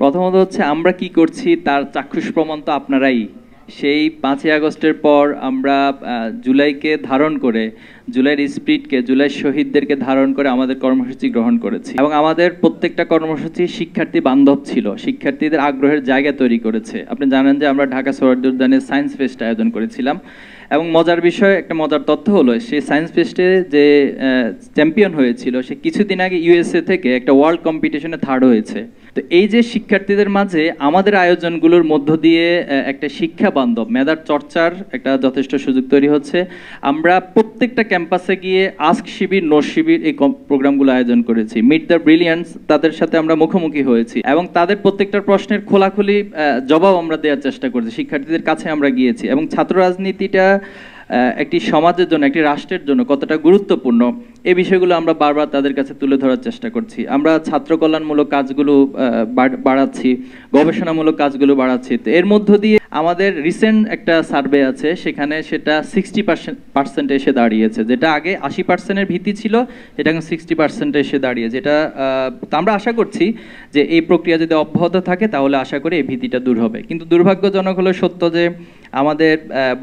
প্রথমত হচ্ছে আমরা কি করছি তার চাক্ষুষ প্রমাণ তো আপনারাই। সেই 5ই আগস্টের পর আমরা জুলাইকে ধারণ করে, জুলাইয়ের স্পিরিটকে, জুলাই শহীদদেরকে ধারণ করে আমাদের কর্মসূচি গ্রহণ করেছি এবং আমাদের প্রত্যেকটা কর্মসূচি শিক্ষার্থী বান্ধব ছিল, শিক্ষার্থীদের আগ্রহের জায়গা তৈরি করেছে। আপনি জানেন যে আমরা ঢাকা সোহরাওয়ার্দী উদ্যানে সায়েন্স ফেস্ট আয়োজন করেছিলাম এবং মজার বিষয়, একটা মজার তথ্য হলো সেই সায়েন্স ফেস্টে যে চ্যাম্পিয়ন হয়েছিল সে কিছুদিন আগে ইউএসএ থেকে একটা ওয়ার্ল্ড কম্পিটিশনে থার্ড হয়েছে। তো এই যে শিক্ষার্থীদের মাঝে আমাদের আয়োজনগুলোর মধ্য দিয়ে একটা শিক্ষা বান্ধব মেধার চর্চার একটা যথেষ্ট সুযোগ তৈরি হচ্ছে। আমরা প্রত্যেকটা ক্যাম্পাসে গিয়ে আস্ক শিবির, নো শিবির এই প্রোগ্রামগুলো আয়োজন করেছি। মিট দ্য ব্রিলিয়ান্স, তাদের সাথে আমরা মুখোমুখি হয়েছি এবং তাদের প্রত্যেকটার প্রশ্নের খোলাখুলি জবাব আমরা দেওয়ার চেষ্টা করেছি, শিক্ষার্থীদের কাছে আমরা গিয়েছি। এবং ছাত্র রাজনীতিটা একটি সমাজের জন্য, একটি রাষ্ট্রের জন্য কতটা গুরুত্বপূর্ণ এই বিষয়গুলো আমরা বারবার তাদের কাছে তুলে ধরার চেষ্টা করছি। আমরা ছাত্র কল্যাণমূলক কাজগুলো বাড়াচ্ছি, গবেষণামূলক কাজগুলো বাড়াচ্ছি। তো এর মধ্য দিয়ে আমাদের রিসেন্ট একটা সার্ভে আছে, সেখানে সেটা 60% এসে দাঁড়িয়েছে, যেটা আগে 80%-এর ভীতি ছিল, সেটা এখন 60% এসে দাঁড়িয়েছে। এটা আমরা আশা করছি যে এই প্রক্রিয়া যদি অব্যাহত থাকে তাহলে আশা করি এই ভীতিটা দূর হবে। কিন্তু দুর্ভাগ্যজনক হলো সত্য যে আমাদের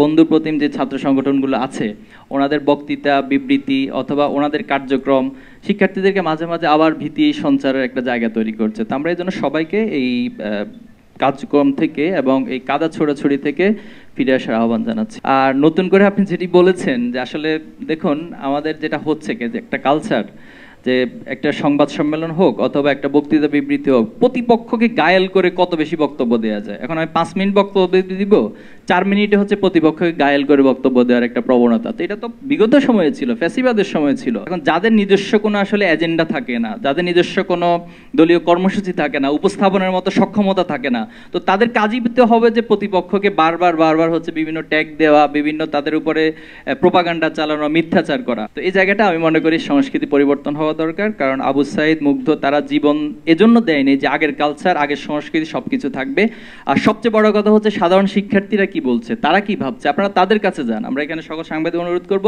বন্ধু প্রতিম যে ছাত্র সংগঠনগুলো আছে, ওনাদের বক্তৃতা, বিবৃতি অথবা ওনাদের কার্যক্রম শিক্ষার্থীদেরকে মাঝে মাঝে আবার ভীতি সঞ্চারের একটা জায়গা তৈরি করছে। তো আমরা এই জন্য সবাইকে এই কার্যক্রম থেকে এবং এই কাদা ছোড়াছড়ি থেকে ফিরে আসার আহ্বান জানাচ্ছি। আর নতুন করে আপনি যেটি বলেছেন যে আসলে দেখুন আমাদের যেটা হচ্ছে যে একটা কালচার, যে একটা সংবাদ সম্মেলন হোক অথবা একটা বক্তৃতা বিবৃতি হোক, প্রতিপক্ষকে গায়েল করে কত বেশি বক্তব্য দেওয়া যায়। এখন আমি 5 মিনিট বক্তব্য দিব, 4 মিনিটে হচ্ছে প্রতিপক্ষকে গায়েল করে বক্তব্য দেওয়ার একটা প্রবণতা। তো এটা তো বিগত সময়ে ছিল, ফ্যাসিবাদের সময় ছিল। এখন যাদের নিজস্ব কোনো আসলে এজেন্ডা থাকে না, যাদের নিজস্ব কোনো দলীয় কর্মসূচি থাকে না, উপস্থাপনের মতো সক্ষমতা থাকে না, তো তাদের কাজই হবে যে প্রতিপক্ষকে বারবার হচ্ছে বিভিন্ন ট্যাগ দেওয়া, বিভিন্ন তাদের উপরে প্রোপাগান্ডা চালানো, মিথ্যাচার করা। তো এই জায়গাটা আমি মনে করি সংস্কৃতি পরিবর্তন হওয়া দরকার। কারণ আবু সাইদ, মুগ্ধ তারা জীবন এজন্য দেয়নি যে আগের কালচার, আগের সংস্কৃতি সবকিছু থাকবে। আর সবচেয়ে বড় কথা হচ্ছে সাধারণ শিক্ষার্থীরা কি বলছে, তারা কি ভাবছে, আপনারা তাদের কাছে যান। আমরা এখানে সকল সাংবাদিক অনুরোধ করব,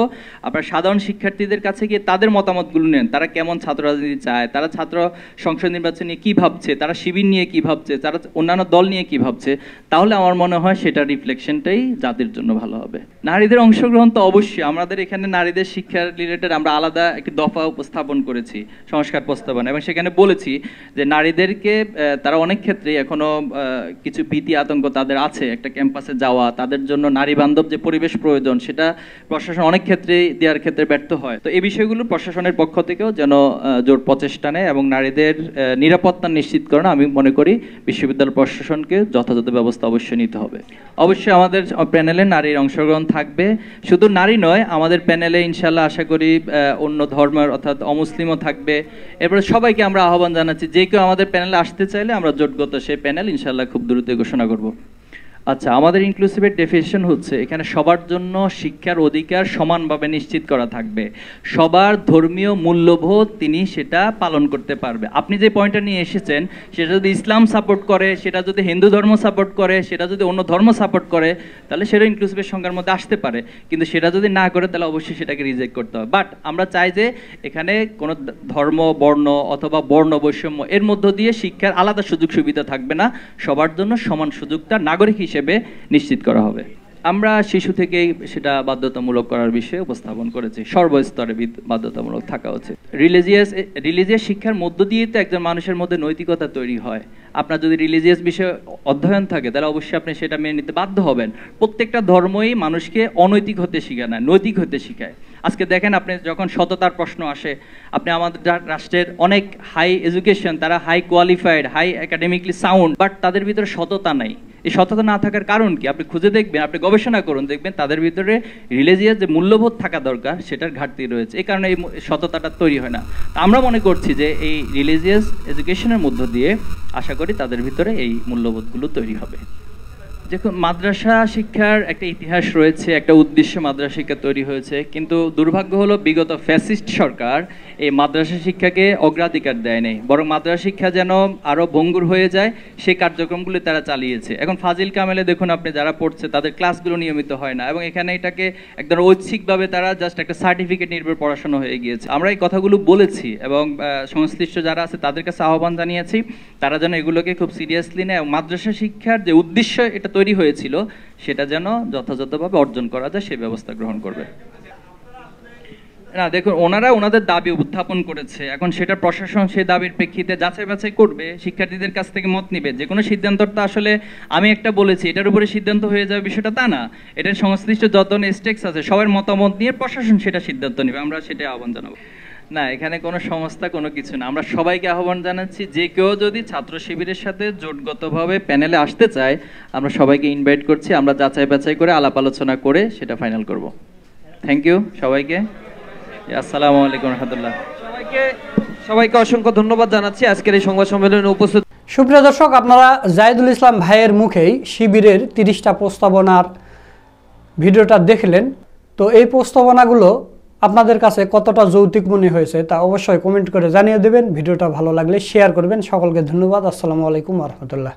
আপনারা সাধারণ শিক্ষার্থীদের কাছে গিয়ে তাদের মতামতগুলো নেন। তারা কেমন ছাত্র রাজনীতি চায়, তারা ছাত্র সংসদ নির্বাচন নিয়ে কি ভাবছে, তারা শিবির নিয়ে কি ভাবছে, তারা অন্যান্য দল নিয়ে কি ভাবছে। তাহলে আমার মনে হয় সেটা রিফ্লেকশনটাই জাতির জন্য ভালো হবে। নারীদের অংশগ্রহণ তো অবশ্যই, আমাদের এখানে নারীদের শিক্ষার রিলেটেড আমরা আলাদা একটি দফা উপস্থাপন করি। করেছি সংস্কার প্রস্তাবনা, এবং সেখানে বলেছি যে নারীদেরকে তারা অনেক ক্ষেত্রেই এখনো কিছু ভীতি আতঙ্ক তাদের আছে একটা ক্যাম্পাসে যাওয়া, তাদের জন্য নারী বান্ধব যে পরিবেশ প্রয়োজন সেটা প্রশাসন অনেক ক্ষেত্রেই দেওয়ার ক্ষেত্রে ব্যর্থ হয়। তো এই বিষয়গুলো প্রশাসনের পক্ষ থেকেও যেন জোর প্রচেষ্টা নেয় এবং নারীদের নিরাপত্তা নিশ্চিতকরণ আমি মনে করি বিশ্ববিদ্যালয় প্রশাসনকে যথাযথ ব্যবস্থা অবশ্যই নিতে হবে। অবশ্যই আমাদের প্যানেলে নারীর অংশগ্রহণ থাকবে, শুধু নারী নয়, আমাদের প্যানেলে ইনশাল্লাহ আশা করি অন্য ধর্মের অর্থাৎ অমুসলিমও থাকবে। এরপরে সবাইকে আমরা আহ্বান জানাচ্ছি, যে কেউ আমাদের প্যানেলে আসতে চাইলে আমরা জোটগত সেই প্যানেল ইনশাল্লাহ খুব দ্রুত ঘোষণা করব। আচ্ছা, আমাদের ইনক্লুসিভের ডেফিনেশন হচ্ছে এখানে সবার জন্য শিক্ষার অধিকার সমানভাবে নিশ্চিত করা থাকবে, সবার ধর্মীয় মূল্যবোধ তিনি সেটা পালন করতে পারবে। আপনি যে পয়েন্টটা নিয়ে এসেছেন সেটা যদি ইসলাম সাপোর্ট করে, সেটা যদি হিন্দু ধর্ম সাপোর্ট করে, সেটা যদি অন্য ধর্ম সাপোর্ট করে, তাহলে সেটা ইনক্লুসিভের সংজ্ঞার মধ্যে আসতে পারে, কিন্তু সেটা যদি না করে তাহলে অবশ্যই সেটাকে রিজেক্ট করতে হবে। বাট আমরা চাই যে এখানে কোনো ধর্ম বর্ণ অথবা বর্ণ বৈষম্য এর মধ্য দিয়ে শিক্ষার আলাদা সুযোগ সুবিধা থাকবে না, সবার জন্য সমান সুযোগটা নাগরিক হিসেবে নিশ্চিত করা হবে। আমরা শিশু থেকেই সেটা বাধ্যতামূলক করার বিষয়ে উপস্থাপন করেছি, সর্বস্তরে বাধ্যতামূলক থাকা উচিত। রিলিজিয়াস শিক্ষার মধ্য দিয়ে তো একজন মানুষের মধ্যে নৈতিকতা তৈরি হয়। আপনার যদি রিলিজিয়াস বিষয়ে অধ্যয়ন থাকে তাহলে অবশ্যই আপনি সেটা মেনে নিতে বাধ্য হবেন। প্রত্যেকটা ধর্মই মানুষকে অনৈতিক হতে শেখায় না, নৈতিক হতে শেখায়। আজকে দেখেন, আপনি যখন সততার প্রশ্ন আসে, আপনি আমাদের রাষ্ট্রের অনেক হাই এডুকেশন, তারা high qualified, high academically sound, but তাদের ভিতরে সততা নাই। এই সততা না থাকার কারণ কি? আপনি খুঁজে দেখবেন, আপনি গবেষণা করুন, দেখবেন তাদের ভিতরে রিলিজিয়াস যে মূল্যবোধ থাকা দরকার সেটার ঘাটতি রয়েছে, এই কারণে এই সততাটা তৈরি হয় না। আমরা মনে করছি যে এই রিলিজিয়াস এডুকেশনের মধ্য দিয়ে আশা করি তাদের ভিতরে এই মূল্যবোধগুলো তৈরি হবে। দেখুন, মাদ্রাসা শিক্ষার একটা ইতিহাস রয়েছে, একটা উদ্দেশ্য মাদ্রাসা শিক্ষা তৈরি হয়েছে, কিন্তু দুর্ভাগ্য হলো বিগত ফ্যাসিস্ট সরকার এই মাদ্রাসা শিক্ষাকে অগ্রাধিকার দেয় নাই, বরং মাদ্রাসা শিক্ষা যেন আরও ভঙ্গুর হয়ে যায় সেই কার্যক্রমগুলি তারা চালিয়েছে। এখন ফাজিল কামেলে দেখুন, আপনি যারা পড়ছে তাদের ক্লাসগুলো নিয়মিত হয় না, এবং এখানে এটাকে একদম ঐচ্ছিকভাবে তারা জাস্ট একটা সার্টিফিকেট নির্ভর পড়াশোনা হয়ে গিয়েছে। আমরা এই কথাগুলো বলেছি এবং সংশ্লিষ্ট যারা আছে তাদের কাছে আহ্বান জানিয়েছি তারা যেন এগুলোকে খুব সিরিয়াসলি নেয় এবং মাদ্রাসা শিক্ষার যে উদ্দেশ্য এটা তৈরি হয়েছিল সেটা যেন যথাযথভাবে অর্জন করা যায় সেই ব্যবস্থা গ্রহণ করবে। না, দেখুন, ওনারা ওনাদের দাবি উত্থাপন করেছে, এখন সেটা প্রশাসন সেই দাবির প্রেক্ষিতে যাচাই বাছাই করবে, শিক্ষার্থীদের কাছ থেকে মত নিবে। যে কোনো সিদ্ধান্তটা আসলে আমি একটা বলেছি এটার উপরে সিদ্ধান্ত হয়ে যাবে বিষয়টা তা না, এটার সংশ্লিষ্ট যত স্টেকস আছে সবার মতামত নিয়ে প্রশাসন সেটা সিদ্ধান্ত নেবে, আমরা সেটা আহ্বান জানাবো। না, এখানে কোনো সংস্থা কোনো কিছু না, আমরা সবাইকে আহ্বান জানাচ্ছি যে কেউ যদি ছাত্র শিবিরের সাথে জোটগতভাবে প্যানেলে আসতে চায় আমরা সবাইকে ইনভাইট করছি, আমরা যাচাই বাছাই করে আলাপ আলোচনা করে সেটা ফাইনাল করব। থ্যাংক ইউ সবাইকে। আসসালামু আলাইকুম রহমতুল্লাহ। সবাইকে অসংখ্য ধন্যবাদ জানাচ্ছি আজকের এই সংবাদ সম্মেলনে উপস্থিত। সুপ্রিয় দর্শক, আপনারা জাহিদুল ইসলাম ভাইয়ের মুখেই শিবিরের 30টা প্রস্তাবনার ভিডিওটা দেখলেন। তো এই প্রস্তাবনাগুলো আপনাদের কাছে কতটা যৌক্তিক মনে হয়েছে তা অবশ্যই কমেন্ট করে জানিয়ে দেবেন। ভিডিওটা ভালো লাগলে শেয়ার করবেন। সকলকে ধন্যবাদ। আসসালামু আলাইকুম রহমতুল্লাহ।